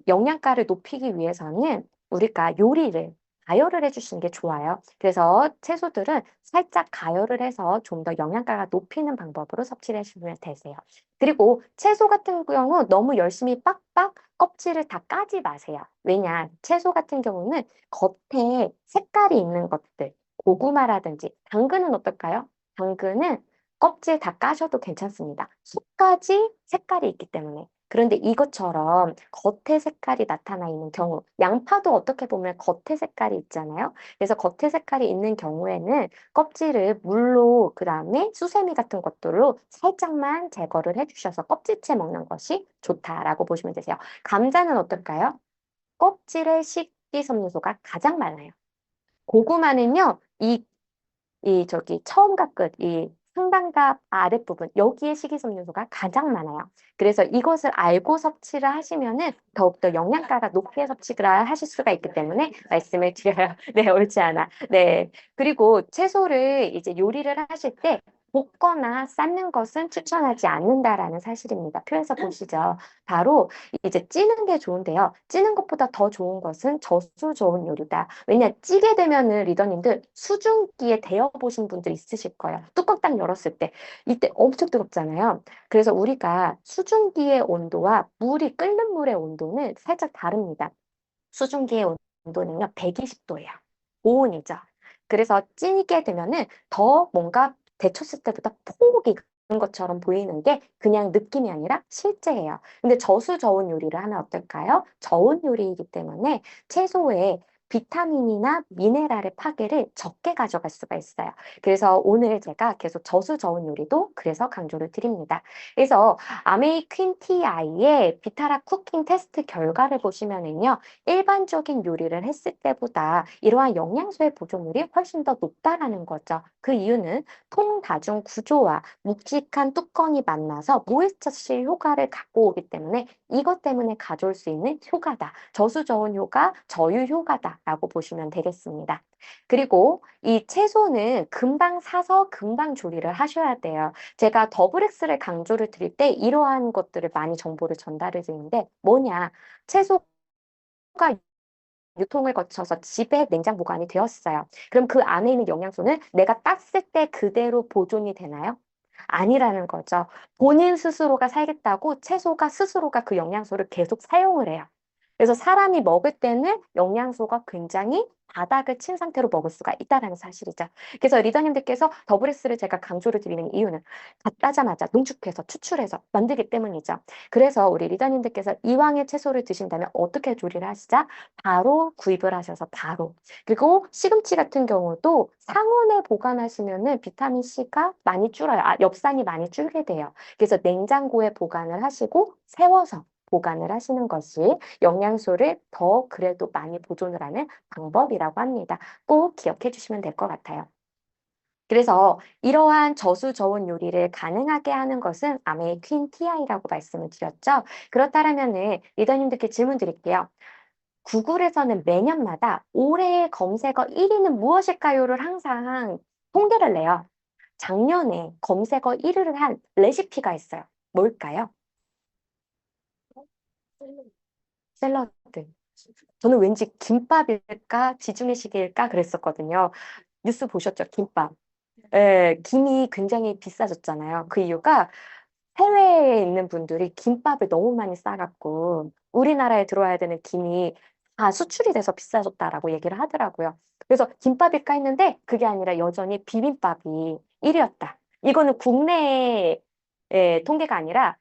S1: 영양가를 높이기 위해서는 우리가 요리를 가열을 해주시는 게 좋아요. 그래서 채소들은 살짝 가열을 해서 좀 더 영양가가 높이는 방법으로 섭취를 해주시면 되세요. 그리고 채소 같은 경우 너무 열심히 빡빡 껍질을 다 까지 마세요. 왜냐, 채소 같은 경우는 겉에 색깔이 있는 것들, 고구마라든지 당근은 어떨까요? 당근은 껍질 다 까셔도 괜찮습니다. 속까지 색깔이 있기 때문에. 그런데 이것처럼 겉에 색깔이 나타나 있는 경우, 양파도 어떻게 보면 겉에 색깔이 있잖아요. 그래서 겉에 색깔이 있는 경우에는 껍질을 물로, 그 다음에 수세미 같은 것들로 살짝만 제거를 해주셔서 껍질째 먹는 것이 좋다라고 보시면 되세요. 감자는 어떨까요? 껍질에 식이섬유소가 가장 많아요. 고구마는요, 이 처음과 끝, 이 상단과 아랫부분, 여기에 식이섬유소가 가장 많아요. 그래서 이것을 알고 섭취를 하시면은 더욱더 영양가가 높게 섭취를 하실 수가 있기 때문에 말씀을 드려요. 네, 옳지 않아. 네. 그리고 채소를 이제 요리를 하실 때 볶거나 삶는 것은 추천하지 않는다라는 사실입니다. 표에서 보시죠. 바로 이제 찌는 게 좋은데요. 찌는 것보다 더 좋은 것은 저수 좋은 요리다. 왜냐, 찌게 되면은 리더님들 수증기에 데워 보신 분들 있으실 거예요. 뚜껑 딱 열었을 때. 이때 엄청 뜨겁잖아요. 그래서 우리가 수증기의 온도와 물이 끓는 물의 온도는 살짝 다릅니다. 수증기의 온도는요, 120도예요. 고온이죠. 그래서 찌게 되면은 더 뭔가 데쳤을 때보다 폭이 큰 것처럼 보이는 게 그냥 느낌이 아니라 실제예요. 근데 저수 저온 요리를 하면 어떨까요? 저온 요리이기 때문에 채소에 비타민이나 미네랄의 파괴를 적게 가져갈 수가 있어요. 그래서 오늘 제가 계속 저수저온 요리도 그래서 강조를 드립니다. 그래서 아메이퀸 TI의 비타락 쿠킹 테스트 결과를 보시면은요, 일반적인 요리를 했을 때보다 이러한 영양소의 보존율이 훨씬 더 높다라는 거죠. 그 이유는 통다중 구조와 묵직한 뚜껑이 만나서 모이스처실 효과를 갖고 오기 때문에 이것 때문에 가져올 수 있는 효과다. 저수저온 효과, 저유 효과다라고 보시면 되겠습니다. 그리고 이 채소는 금방 사서 금방 조리를 하셔야 돼요. 제가 더블 X를 강조를 드릴 때 이러한 것들을 많이 정보를 전달을 드리는데 뭐냐? 채소가 유통을 거쳐서 집에 냉장 보관이 되었어요. 그럼 그 안에 있는 영양소는 내가 땄을 때 그대로 보존이 되나요? 아니라는 거죠. 본인 스스로가 살겠다고 채소가 스스로가 그 영양소를 계속 사용을 해요. 그래서 사람이 먹을 때는 영양소가 굉장히 바닥을 친 상태로 먹을 수가 있다는 사실이죠. 그래서 리더님들께서 더블S를 제가 강조를 드리는 이유는 갖다자마자 농축해서 추출해서 만들기 때문이죠. 그래서 우리 리더님들께서 이왕에 채소를 드신다면 어떻게 조리를 하시자? 바로 구입을 하셔서 바로. 그리고 시금치 같은 경우도 상온에 보관하시면은 비타민 C가 많이 줄어요. 엽산이 많이 줄게 돼요. 그래서 냉장고에 보관을 하시고 세워서 보관을 하시는 것이 영양소를 더 그래도 많이 보존을 하는 방법이라고 합니다. 꼭 기억해 주시면 될 것 같아요. 그래서 이러한 저수저온 요리를 가능하게 하는 것은 아메이퀸 TI라고 말씀을 드렸죠. 그렇다면은 리더님들께 질문 드릴게요. 구글에서는 매년마다 올해의 검색어 1위는 무엇일까요를 항상 통계를 내요. 작년에 검색어 1위를 한 레시피가 있어요. 뭘까요? 샐러드. 저는 왠지 김밥일까 지중해식일까 그랬었거든요. 뉴스 보셨죠? 김밥. 예, 김이 굉장히 비싸졌잖아요. 그 이유가 해외에 있는 분들이 김밥을 너무 많이 싸갖고 우리나라에 들어와야 되는 김이 다 수출이 돼서 비싸졌다라고 얘기를 하더라고요. 그래서 김밥일까 했는데 그게 아니라 여전히 비빔밥이 1위였다. 이거는 국내의 통계가 아니라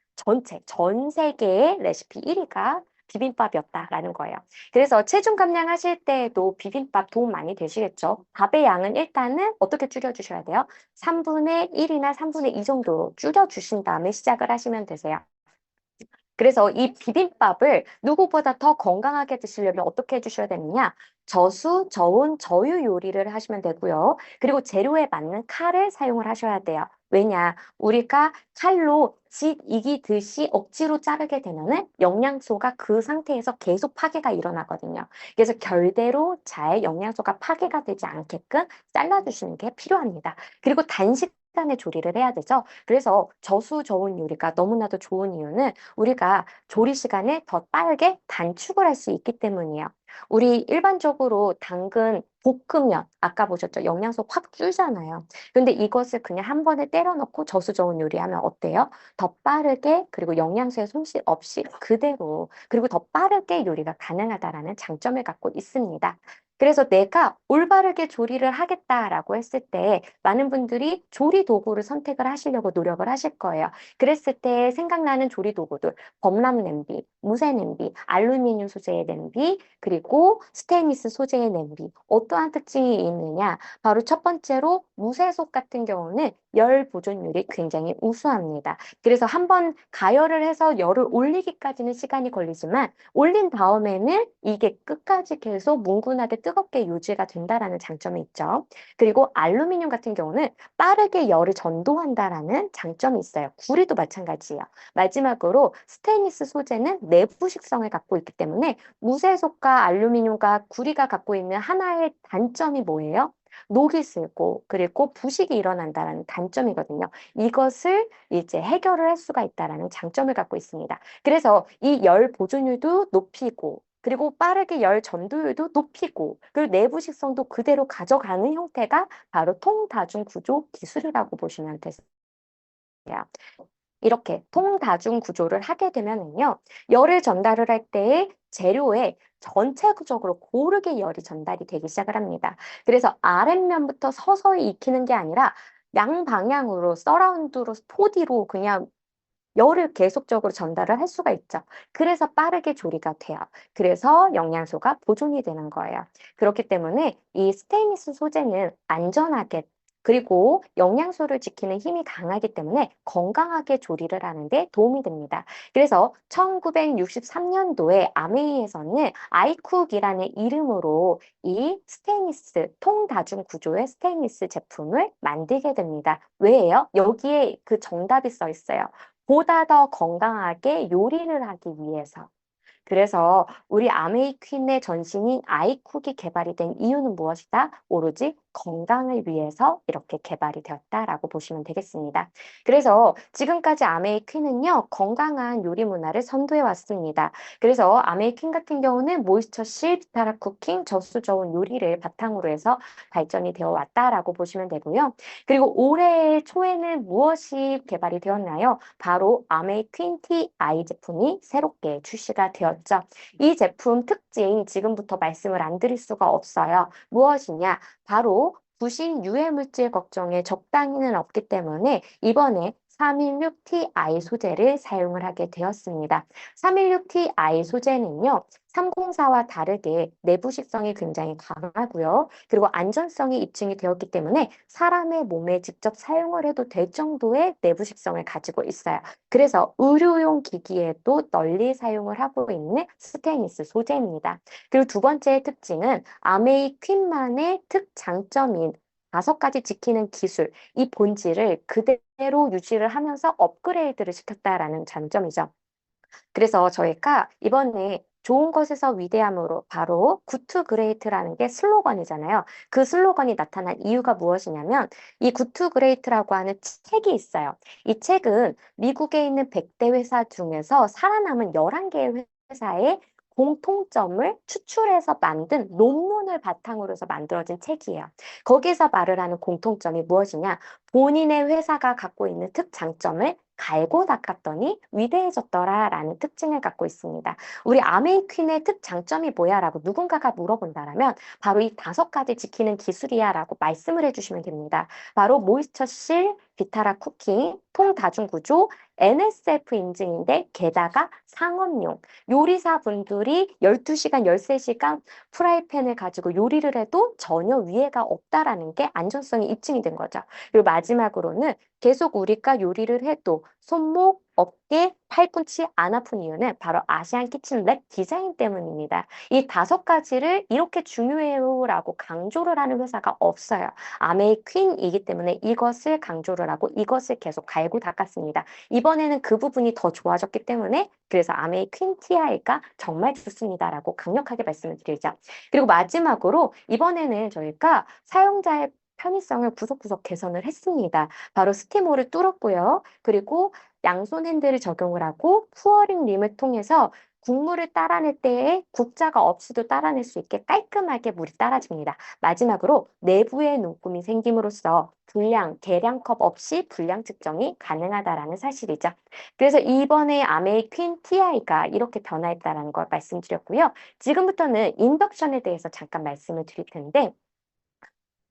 S1: 전 세계의 레시피 1위가 비빔밥이었다라는 거예요. 그래서 체중 감량하실 때도 비빔밥 도움 많이 되시겠죠? 밥의 양은 일단은 어떻게 줄여주셔야 돼요? 3분의 1이나 3분의 2 정도 줄여주신 다음에 시작을 하시면 되세요. 그래서 이 비빔밥을 누구보다 더 건강하게 드시려면 어떻게 해주셔야 되느냐? 저수, 저온, 저유 요리를 하시면 되고요. 그리고 재료에 맞는 칼을 사용을 하셔야 돼요. 왜냐? 우리가 칼로 집 이기듯이 억지로 자르게 되면은 영양소가 그 상태에서 계속 파괴가 일어나거든요. 그래서 결대로 잘 영양소가 파괴가 되지 않게끔 잘라주시는 게 필요합니다. 그리고 단식간에 조리를 해야 되죠. 그래서 저수, 저온 요리가 너무나도 좋은 이유는 우리가 조리 시간을 더 빠르게 단축을 할 수 있기 때문이에요. 우리 일반적으로 당근, 볶으면 아까 보셨죠? 영양소 확 줄잖아요. 근데 이것을 그냥 한 번에 때려 넣고 저수저온 요리하면 어때요? 더 빠르게 그리고 영양소의 손실 없이 그대로 그리고 더 빠르게 요리가 가능하다라는 장점을 갖고 있습니다. 그래서 내가 올바르게 조리를 하겠다라고 했을 때 많은 분들이 조리 도구를 선택을 하시려고 노력을 하실 거예요. 그랬을 때 생각나는 조리 도구들, 범람 냄비, 무쇠 냄비, 알루미늄 소재의 냄비, 그리고 스테인리스 소재의 냄비. 어떠한 특징이 있느냐? 바로 첫 번째로 무쇠속 같은 경우는 열 보존율이 굉장히 우수합니다. 그래서 한번 가열을 해서 열을 올리기까지는 시간이 걸리지만 올린 다음에는 이게 끝까지 계속 뭉근하게 뜨겁게 유지가 된다라는 장점이 있죠. 그리고 알루미늄 같은 경우는 빠르게 열을 전도한다라는 장점이 있어요. 구리도 마찬가지예요. 마지막으로 스테인리스 소재는 내부 식성을 갖고 있기 때문에 무쇠속과 알루미늄과 구리가 갖고 있는 하나의 단점이 뭐예요? 녹이 슬고 그리고 부식이 일어난다는 단점이거든요. 이것을 이제 해결을 할 수가 있다라는 장점을 갖고 있습니다. 그래서 이 열 보존율도 높이고 그리고 빠르게 열 전도율도 높이고 그리고 내부 식성도 그대로 가져가는 형태가 바로 통다중 구조 기술이라고 보시면 되세요. 이렇게 통다중 구조를 하게 되면은요, 열을 전달을 할 때에 재료에 전체적으로 고르게 열이 전달이 되기 시작을 합니다. 그래서 아랫면부터 서서히 익히는 게 아니라 양방향으로 서라운드로 4D로 그냥 열을 계속적으로 전달을 할 수가 있죠. 그래서 빠르게 조리가 돼요. 그래서 영양소가 보존이 되는 거예요. 그렇기 때문에 이 스테인리스 소재는 안전하게 그리고 영양소를 지키는 힘이 강하기 때문에 건강하게 조리를 하는데 도움이 됩니다. 그래서 1963년도에 아메이에서는 아이쿡이라는 이름으로 이 스테인리스 통다중 구조의 스테인리스 제품을 만들게 됩니다. 왜예요? 여기에 그 정답이 써 있어요. 보다 더 건강하게 요리를 하기 위해서. 그래서 우리 아메이퀸의 전신인 아이쿡이 개발이 된 이유는 무엇이다? 오로지 건강을 위해서 이렇게 개발이 되었다라고 보시면 되겠습니다. 그래서 지금까지 아메이퀸은요, 건강한 요리 문화를 선도해 왔습니다. 그래서 아메이퀸 같은 경우는 모이스처실, 비타라 쿠킹, 젖수 저온 요리를 바탕으로 해서 발전이 되어 왔다라고 보시면 되고요. 그리고 올해 초에는 무엇이 개발이 되었나요? 바로 아메이퀸 TI 제품이 새롭게 출시가 되었죠. 이 제품 특징 지금부터 말씀을 안 드릴 수가 없어요. 무엇이냐? 바로 부식 유해 물질 걱정에 적당히는 없기 때문에 이번에 316Ti 소재를 사용을 하게 되었습니다. 316Ti 소재는요, 304와 다르게 내부 식성이 굉장히 강하고요. 그리고 안전성이 입증이 되었기 때문에 사람의 몸에 직접 사용을 해도 될 정도의 내부 식성을 가지고 있어요. 그래서 의료용 기기에도 널리 사용을 하고 있는 스테인리스 소재입니다. 그리고 두 번째 특징은 아메이 퀸만의 특장점인 5가지 지키는 기술, 이 본질을 그대로 유지를 하면서 업그레이드를 시켰다라는 장점이죠. 그래서 저희가 이번에 좋은 것에서 위대함으로 바로 굿투 그레이트라는 게 슬로건이잖아요. 그 슬로건이 나타난 이유가 무엇이냐면 이 굿투 그레이트라고 하는 책이 있어요. 이 책은 미국에 있는 100대 회사 중에서 살아남은 11개의 회사의 공통점을 추출해서 만든 논문을 바탕으로 해서 만들어진 책이에요. 거기서 말을 하는 공통점이 무엇이냐? 본인의 회사가 갖고 있는 특장점을 갈고 닦았더니 위대해졌더라라는 특징을 갖고 있습니다. 우리 아메이퀸의 특장점이 뭐야라고 누군가가 물어본다라면 바로 이 5가지 지키는 기술이야라고 말씀을 해주시면 됩니다. 바로 모이스처실, 비타라 쿠킹, 통다중구조, NSF 인증인데 게다가 상업용. 요리사분들이 12시간, 13시간 프라이팬을 가지고 요리를 해도 전혀 위해가 없다라는 게 안전성이 입증이 된 거죠. 그리고 마지막으로는 계속 우리가 요리를 해도 손목, 어깨, 팔꿈치 안 아픈 이유는 바로 아시안 키친랩 디자인 때문입니다. 이 5가지를 이렇게 중요해요라고 강조를 하는 회사가 없어요. 아메이퀸이기 때문에 이것을 강조를 하고 이것을 계속 갈고 닦았습니다. 이번에는 그 부분이 더 좋아졌기 때문에 그래서 아메이퀸 TI가 정말 좋습니다라고 강력하게 말씀을 드리죠. 그리고 마지막으로 이번에는 저희가 사용자의 편의성을 구석구석 개선을 했습니다. 바로 스티머를 뚫었고요. 그리고 양손 핸들을 적용을 하고 푸어링 림을 통해서 국물을 따라낼 때에 국자가 없이도 따라낼 수 있게 깔끔하게 물이 따라집니다. 마지막으로 내부에 눈금이 생김으로써 분량, 계량컵 없이 분량 측정이 가능하다라는 사실이죠. 그래서 이번에 아메이퀸 TI가 이렇게 변화했다는 걸 말씀드렸고요. 지금부터는 인덕션에 대해서 잠깐 말씀을 드릴 텐데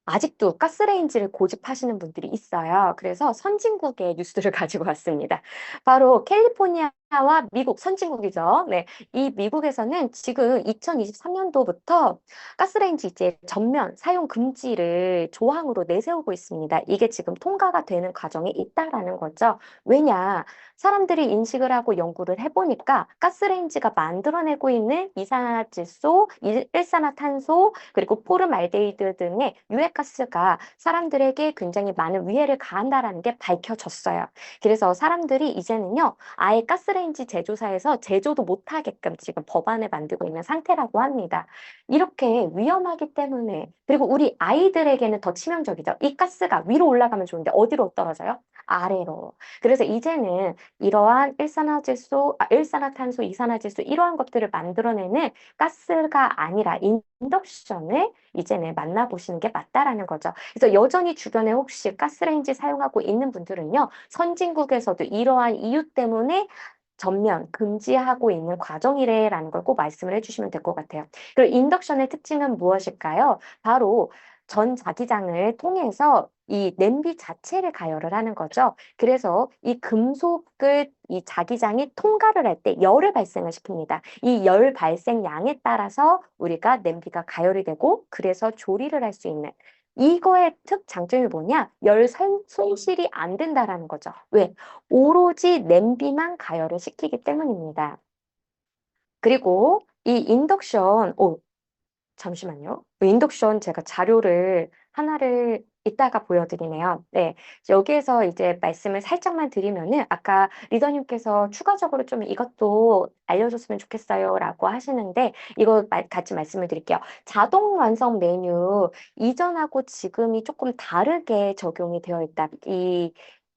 S1: 아직도 가스레인지를 고집하시는 분들이 있어요. 그래서 선진국의 뉴스를 가지고 왔습니다. 바로 캘리포니아 와 미국, 선진국이죠. 네. 이 미국에서는 지금 2023년도부터 가스레인지 이제 전면 사용 금지를 조항으로 내세우고 있습니다. 이게 지금 통과가 되는 과정에 있다라는 거죠. 왜냐? 사람들이 인식을 하고 연구를 해보니까 가스레인지가 만들어내고 있는 이산화질소, 일산화탄소, 그리고 포름알데히드 등의 유해가스가 사람들에게 굉장히 많은 위해를 가한다라는 게 밝혀졌어요. 그래서 사람들이 이제는요, 아예 가스레인지 제조사에서 제조도 못하게끔 지금 법안을 만들고 있는 상태라고 합니다. 이렇게 위험하기 때문에, 그리고 우리 아이들에게는 더 치명적이죠. 이 가스가 위로 올라가면 좋은데 어디로 떨어져요? 아래로. 그래서 이제는 이러한 일산화탄소, 이산화질소 이러한 것들을 만들어내는 가스가 아니라 인덕션을 이제는 만나보시는 게 맞다라는 거죠. 그래서 여전히 주변에 혹시 가스레인지 사용하고 있는 분들은요, 선진국에서도 이러한 이유 때문에 전면 금지하고 있는 과정이래라는 걸 꼭 말씀을 해주시면 될 것 같아요. 그리고 인덕션의 특징은 무엇일까요? 바로 전자기장을 통해서 이 냄비 자체를 가열을 하는 거죠. 그래서 이 금속을 이 자기장이 통과를 할 때 열을 발생을 시킵니다. 이 열 발생량에 따라서 우리가 냄비가 가열이 되고 그래서 조리를 할 수 있는 이거의 특장점이 뭐냐? 손실이 안 된다라는 거죠. 왜? 오로지 냄비만 가열을 시키기 때문입니다. 그리고 이 인덕션, 잠시만요. 인덕션 제가 자료를 하나를 이따가 보여드리네요. 네. 여기에서 이제 말씀을 살짝만 드리면은 아까 리더님께서 추가적으로 좀 이것도 알려줬으면 좋겠어요 라고 하시는데 이거 같이 말씀을 드릴게요. 자동 완성 메뉴 이전하고 지금이 조금 다르게 적용이 되어 있다. 이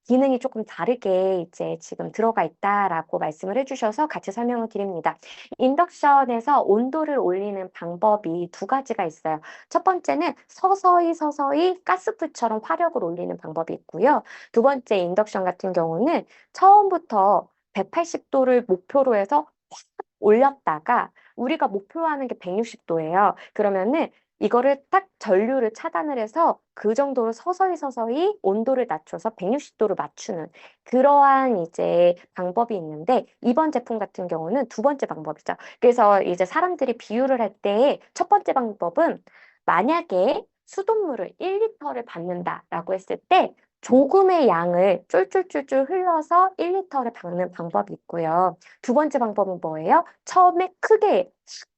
S1: 기능이 조금 다르게 이제 지금 들어가 있다라고 말씀을 해주셔서 같이 설명을 드립니다. 인덕션에서 온도를 올리는 방법이 두 가지가 있어요. 첫 번째는 서서히 가스불처럼 화력을 올리는 방법이 있고요. 두 번째 인덕션 같은 경우는 처음부터 180도를 목표로 해서 확 올렸다가 우리가 목표하는 게 160도예요. 그러면은 이거를 딱 전류를 차단을 해서 그 정도로 서서히 온도를 낮춰서 160도를 맞추는 그러한 이제 방법이 있는데 이번 제품 같은 경우는 두 번째 방법이죠. 그래서 이제 사람들이 비유를 할 때 첫 번째 방법은 만약에 수돗물을 1리터를 받는다라고 했을 때 조금의 양을 쫄쫄쫄쫄 흘러서 1리터를 받는 방법이 있고요. 두 번째 방법은 뭐예요? 처음에 크게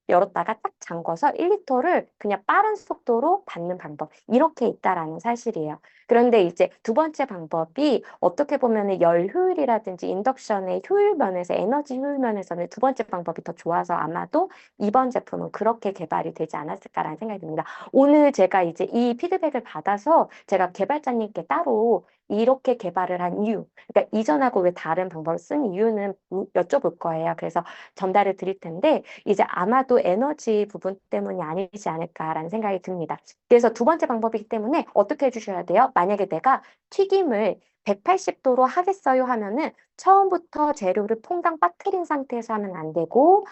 S1: 열었다가 딱 잠궈서 1리터를 그냥 빠른 속도로 받는 방법. 이렇게 있다라는 사실이에요. 그런데 이제 두 번째 방법이 어떻게 보면 열 효율이라든지 인덕션의 효율 면에서 에너지 효율 면에서는 두 번째 방법이 더 좋아서 아마도 이번 제품은 그렇게 개발이 되지 않았을까라는 생각이 듭니다. 오늘 제가 이제 이 피드백을 받아서 제가 개발자님께 따로 이렇게 개발을 한 이유, 그러니까 이전하고 왜 다른 방법을 쓴 이유는 여쭤볼 거예요. 그래서 전달을 드릴 텐데 이제 아마도 에너지 부분 때문이 아니지 않을까라는 생각이 듭니다. 그래서 두 번째 방법이기 때문에 어떻게 해주셔야 돼요? 만약에 내가 튀김을 180도로 하겠어요 하면은 처음부터 재료를 퐁당 빠뜨린 상태에서 하면 안 되고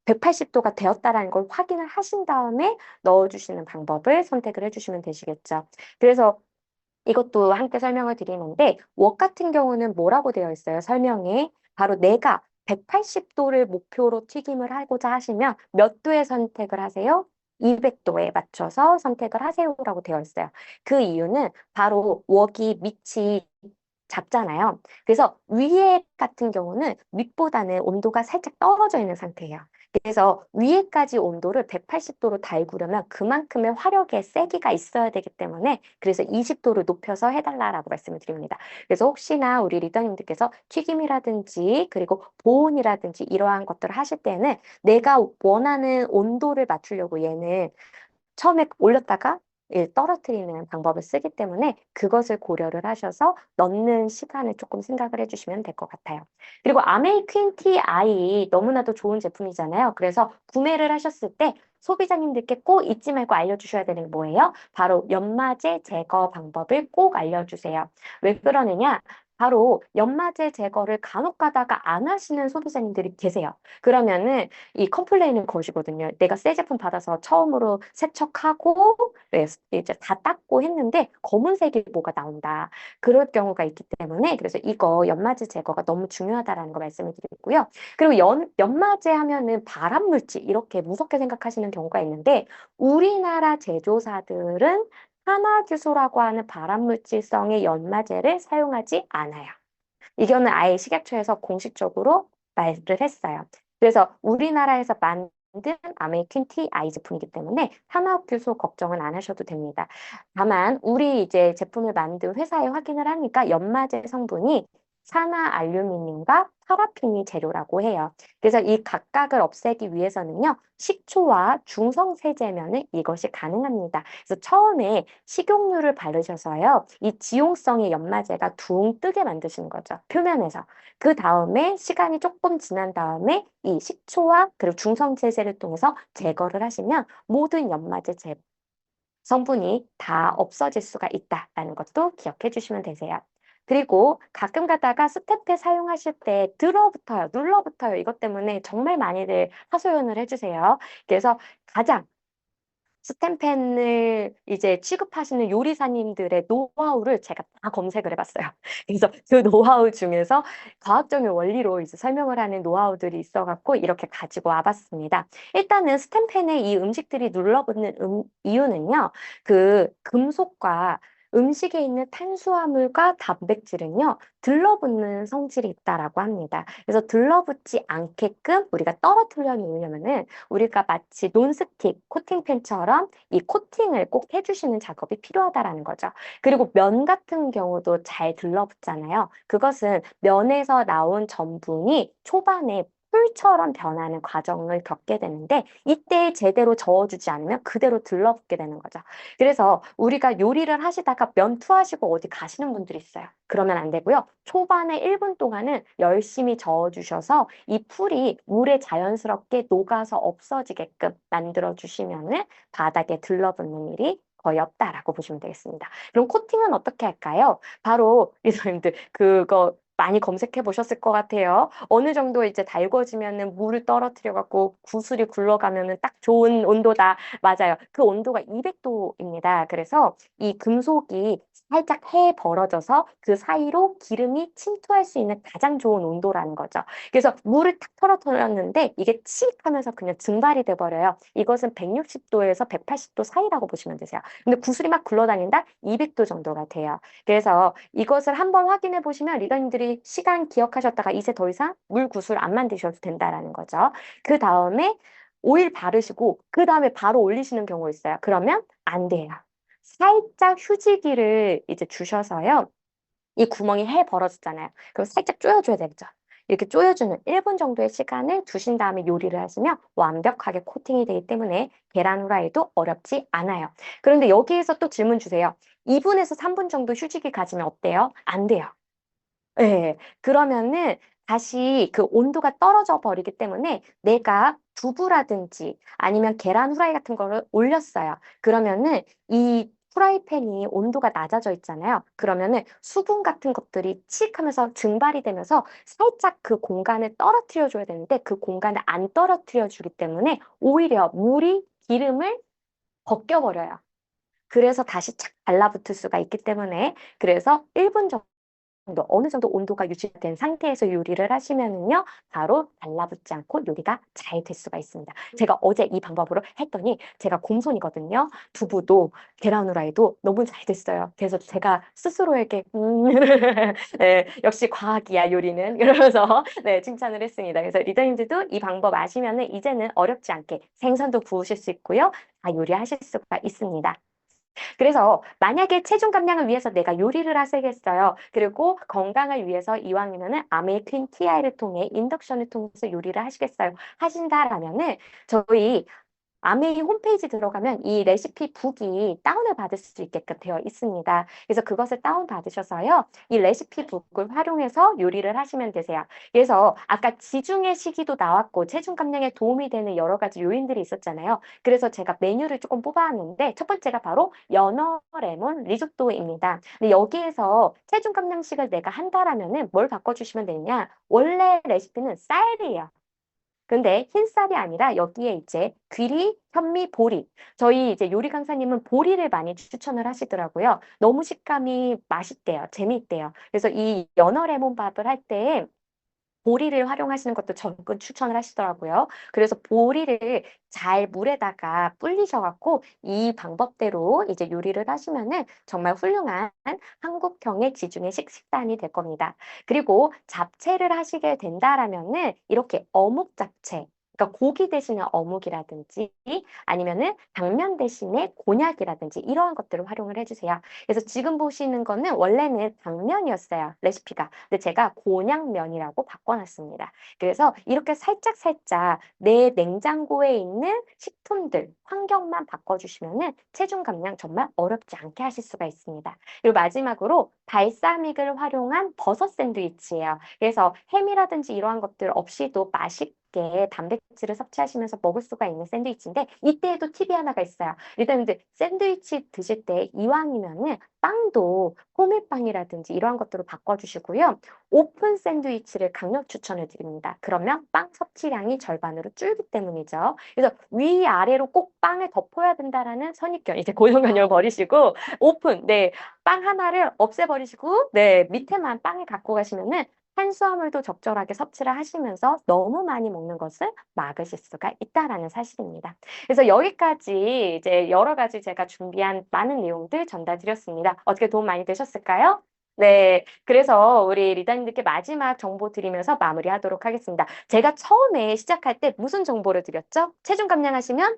S1: 180도가 되었다라는 걸 확인을 하신 다음에 넣어주시는 방법을 선택을 해주시면 되시겠죠. 그래서 이것도 함께 설명을 드리는데 웍 같은 경우는 뭐라고 되어 있어요? 설명에 바로 내가 180도를 목표로 튀김을 하고자 하시면 몇 도에 선택을 하세요? 200도에 맞춰서 선택을 하세요라고 되어 있어요. 그 이유는 바로 웍이 밑이 작잖아요. 그래서 위에 같은 경우는 밑보다는 온도가 살짝 떨어져 있는 상태예요. 그래서 위에까지 온도를 180도로 달구려면 그만큼의 화력의 세기가 있어야 되기 때문에 그래서 20도를 높여서 해달라라고 말씀을 드립니다. 그래서 혹시나 우리 리더님들께서 튀김이라든지 그리고 보온이라든지 이러한 것들을 하실 때는 내가 원하는 온도를 맞추려고 얘는 처음에 올렸다가 떨어뜨리는 방법을 쓰기 때문에 그것을 고려를 하셔서 넣는 시간을 조금 생각을 해주시면 될 것 같아요. 그리고 아메이 퀸티 아이 너무나도 좋은 제품이잖아요. 그래서 구매를 하셨을 때 소비자님들께 꼭 잊지 말고 알려주셔야 되는 게 뭐예요? 바로 연마제 제거 방법을 꼭 알려주세요. 왜 그러느냐? 바로 연마제 제거를 간혹 가다가 안 하시는 소비자님들이 계세요. 그러면은 이 컴플레인을 거시거든요. 내가 새 제품 받아서 처음으로 세척하고 네, 이제 다 닦고 했는데 검은색이 뭐가 나온다. 그럴 경우가 있기 때문에 그래서 이거 연마제 제거가 너무 중요하다라는 거 말씀을 드리고요. 그리고 연마제 하면은 발암물질 이렇게 무섭게 생각하시는 경우가 있는데 우리나라 제조사들은 산화규소라고 하는 발암물질성의 연마제를 사용하지 않아요. 이거는 아예 식약처에서 공식적으로 말을 했어요. 그래서 우리나라에서 만든 아메이퀸 티 아이 제품이기 때문에 산화규소 걱정은 안 하셔도 됩니다. 다만 우리 이제 제품을 만든 회사에 확인을 하니까 연마제 성분이 산화알루미늄과 파라핀이 재료라고 해요. 그래서 이 각각을 없애기 위해서는요, 식초와 중성세제면은 이것이 가능합니다. 그래서 처음에 식용유를 바르셔서요, 이 지용성의 연마제가 둥 뜨게 만드시는 거죠. 표면에서. 그 다음에 시간이 조금 지난 다음에 이 식초와 그리고 중성세제를 통해서 제거를 하시면 모든 연마제 성분이 다 없어질 수가 있다라는 것도 기억해 주시면 되세요. 그리고 가끔 가다가 스테페 사용하실 때 들어붙어요, 눌러붙어요. 이것 때문에 정말 많이들 하소연을 해주세요. 그래서 가장 스텐펜을 이제 취급하시는 요리사님들의 노하우를 제가 다 검색을 해봤어요. 그래서 그 노하우 중에서 과학적인 원리로 이제 설명을 하는 노하우들이 있어갖고 이렇게 가지고 와봤습니다. 일단은 스텐펜에 이 음식들이 눌러붙는 이유는요, 그 금속과 음식에 있는 탄수화물과 단백질은요, 들러붙는 성질이 있다라고 합니다. 그래서 들러붙지 않게끔 우리가 떨어뜨려 놓으려면은 우리가 마치 논스틱 코팅팬처럼 이 코팅을 꼭 해주시는 작업이 필요하다라는 거죠. 그리고 면 같은 경우도 잘 들러붙잖아요. 그것은 면에서 나온 전분이 초반에 풀처럼 변하는 과정을 겪게 되는데 이때 제대로 저어주지 않으면 그대로 들러붙게 되는 거죠. 그래서 우리가 요리를 하시다가 면 투하시고 어디 가시는 분들이 있어요. 그러면 안 되고요. 초반에 1분 동안은 열심히 저어주셔서 이 풀이 물에 자연스럽게 녹아서 없어지게끔 만들어주시면은 바닥에 들러붙는 일이 거의 없다라고 보시면 되겠습니다. 그럼 코팅은 어떻게 할까요? 바로 리더님들 그거 많이 검색해 보셨을 것 같아요. 어느 정도 이제 달궈지면은 물을 떨어뜨려 갖고 구슬이 굴러가면은 딱 좋은 온도다. 맞아요. 그 온도가 200도입니다. 그래서 이 금속이 살짝 해 벌어져서 그 사이로 기름이 침투할 수 있는 가장 좋은 온도라는 거죠. 그래서 물을 탁 털어놨는데 이게 칙 하면서 그냥 증발이 돼버려요. 이것은 160도에서 180도 사이라고 보시면 되세요. 근데 구슬이 막 굴러다닌다? 200도 정도가 돼요. 그래서 이것을 한번 확인해 보시면 리더님들이 시간 기억하셨다가 이제 더 이상 물 구슬 안 만드셔도 된다라는 거죠. 그 다음에 오일 바르시고 그 다음에 바로 올리시는 경우 있어요. 그러면 안 돼요. 살짝 휴지기를 이제 주셔서요. 이 구멍이 해 벌어졌잖아요. 그럼 살짝 조여줘야 되겠죠. 이렇게 조여주는 1분 정도의 시간을 두신 다음에 요리를 하시면 완벽하게 코팅이 되기 때문에 계란 후라이도 어렵지 않아요. 그런데 여기에서 또 질문 주세요. 2분에서 3분 정도 휴지기 가지면 어때요? 안 돼요. 네, 그러면은 다시 그 온도가 떨어져 버리기 때문에 내가 두부라든지 아니면 계란 후라이 같은 거를 올렸어요. 그러면은 이 프라이팬이 온도가 낮아져 있잖아요. 그러면은 수분 같은 것들이 칙 하면서 증발이 되면서 살짝 그 공간을 떨어뜨려 줘야 되는데 그 공간을 안 떨어뜨려 주기 때문에 오히려 물이 기름을 벗겨버려요. 그래서 다시 착 달라붙을 수가 있기 때문에 그래서 1분 정도 어느 정도 온도가 유지된 상태에서 요리를 하시면은요, 바로 달라붙지 않고 요리가 잘 될 수가 있습니다. 제가 어제 이 방법으로 했더니 제가 공손이거든요. 두부도 계란 후라이도 너무 잘 됐어요. 그래서 제가 스스로에게 네, 역시 과학이야 요리는 이러면서 네, 칭찬을 했습니다. 그래서 리더님들도 이 방법 아시면은 이제는 어렵지 않게 생선도 구우실 수 있고요, 다 요리하실 수가 있습니다. 그래서 만약에 체중 감량을 위해서 내가 요리를 하시겠어요. 그리고 건강을 위해서 이왕이면은 아메이퀸 TI를 통해 인덕션을 통해서 요리를 하시겠어요. 하신다라면은 저희 아메이 홈페이지 들어가면 이 레시피 북이 다운을 받을 수 있게끔 되어 있습니다. 그래서 그것을 다운 받으셔서요. 이 레시피 북을 활용해서 요리를 하시면 되세요. 그래서 아까 지중해 시기도 나왔고 체중 감량에 도움이 되는 여러 가지 요인들이 있었잖아요. 그래서 제가 메뉴를 조금 뽑아왔는데 첫 번째가 바로 연어 레몬 리조또입니다. 근데 여기에서 체중 감량식을 내가 한다라면은 뭘 바꿔주시면 되느냐? 원래 레시피는 쌀이에요. 근데 흰쌀이 아니라 여기에 이제 귀리, 현미, 보리. 저희 이제 요리 강사님은 보리를 많이 추천을 하시더라고요. 너무 식감이 맛있대요. 재미있대요. 그래서 이 연어 레몬밥을 할 때 보리를 활용하시는 것도 적극 추천을 하시더라고요. 그래서 보리를 잘 물에다가 불리셔갖고 이 방법대로 이제 요리를 하시면은 정말 훌륭한 한국형의 지중해 식단이 될 겁니다. 그리고 잡채를 하시게 된다라면은 이렇게 어묵 잡채, 그러니까 고기 대신에 어묵이라든지 아니면은 당면 대신에 곤약이라든지 이러한 것들을 활용을 해주세요. 그래서 지금 보시는 거는 원래는 당면이었어요. 레시피가. 근데 제가 곤약면이라고 바꿔놨습니다. 그래서 이렇게 살짝살짝 내 냉장고에 있는 식품들, 환경만 바꿔주시면은 체중 감량 정말 어렵지 않게 하실 수가 있습니다. 그리고 마지막으로 발사믹을 활용한 버섯 샌드위치예요. 그래서 햄이라든지 이러한 것들 없이도 맛있게 단백질을 섭취하시면서 먹을 수가 있는 샌드위치인데 이때에도 팁이 하나가 있어요. 일단 이제 샌드위치 드실 때 이왕이면은 빵도 호밀빵이라든지 이러한 것들로 바꿔주시고요. 오픈 샌드위치를 강력 추천을 드립니다. 그러면 빵 섭취량이 절반으로 줄기 때문이죠. 그래서 위아래로 꼭 빵을 덮어야 된다라는 선입견, 이제 고정관념을 버리시고 오픈, 네, 빵 하나를 없애버리시고 네, 밑에만 빵을 갖고 가시면은 탄수화물도 적절하게 섭취를 하시면서 너무 많이 먹는 것을 막으실 수가 있다라는 사실입니다. 그래서 여기까지 이제 여러 가지 제가 준비한 많은 내용들 전달드렸습니다. 어떻게 도움 많이 되셨을까요? 네, 그래서 우리 리더님들께 마지막 정보 드리면서 마무리하도록 하겠습니다. 제가 처음에 시작할 때 무슨 정보를 드렸죠? 체중 감량하시면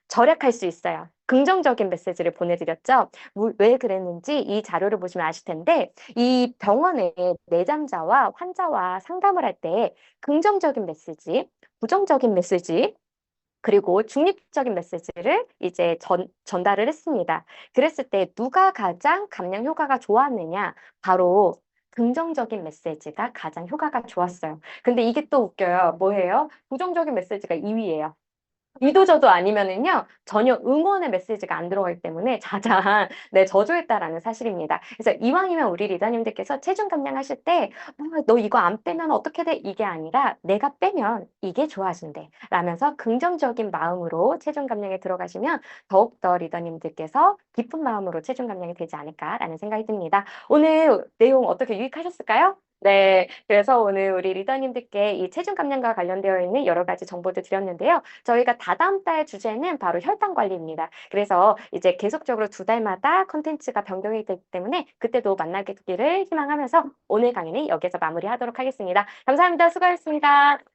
S1: 절약할 수 있어요. 긍정적인 메시지를 보내드렸죠. 왜 그랬는지 이 자료를 보시면 아실 텐데 이 병원의 내담자와 환자와 상담을 할 때 긍정적인 메시지, 부정적인 메시지, 그리고 중립적인 메시지를 이제 전달을 했습니다. 그랬을 때 누가 가장 감량 효과가 좋았느냐? 바로 긍정적인 메시지가 가장 효과가 좋았어요. 근데 이게 또 웃겨요. 뭐예요? 부정적인 메시지가 2위예요. 이도저도 아니면은요, 전혀 응원의 메시지가 안 들어가기 때문에 자장, 네, 저조했다라는 사실입니다. 그래서 이왕이면 우리 리더님들께서 체중 감량하실 때, 너 이거 안 빼면 어떻게 돼? 이게 아니라 내가 빼면 이게 좋아진대. 라면서 긍정적인 마음으로 체중 감량에 들어가시면 더욱더 리더님들께서 기쁜 마음으로 체중 감량이 되지 않을까라는 생각이 듭니다. 오늘 내용 어떻게 유익하셨을까요? 네, 그래서 오늘 우리 리더님들께 이 체중 감량과 관련되어 있는 여러 가지 정보들 드렸는데요. 저희가 다다음 달 주제는 바로 혈당 관리입니다. 그래서 이제 계속적으로 2달마다 컨텐츠가 변경이 되기 때문에 그때도 만나기를 희망하면서 오늘 강의는 여기서 마무리하도록 하겠습니다. 감사합니다. 수고하셨습니다.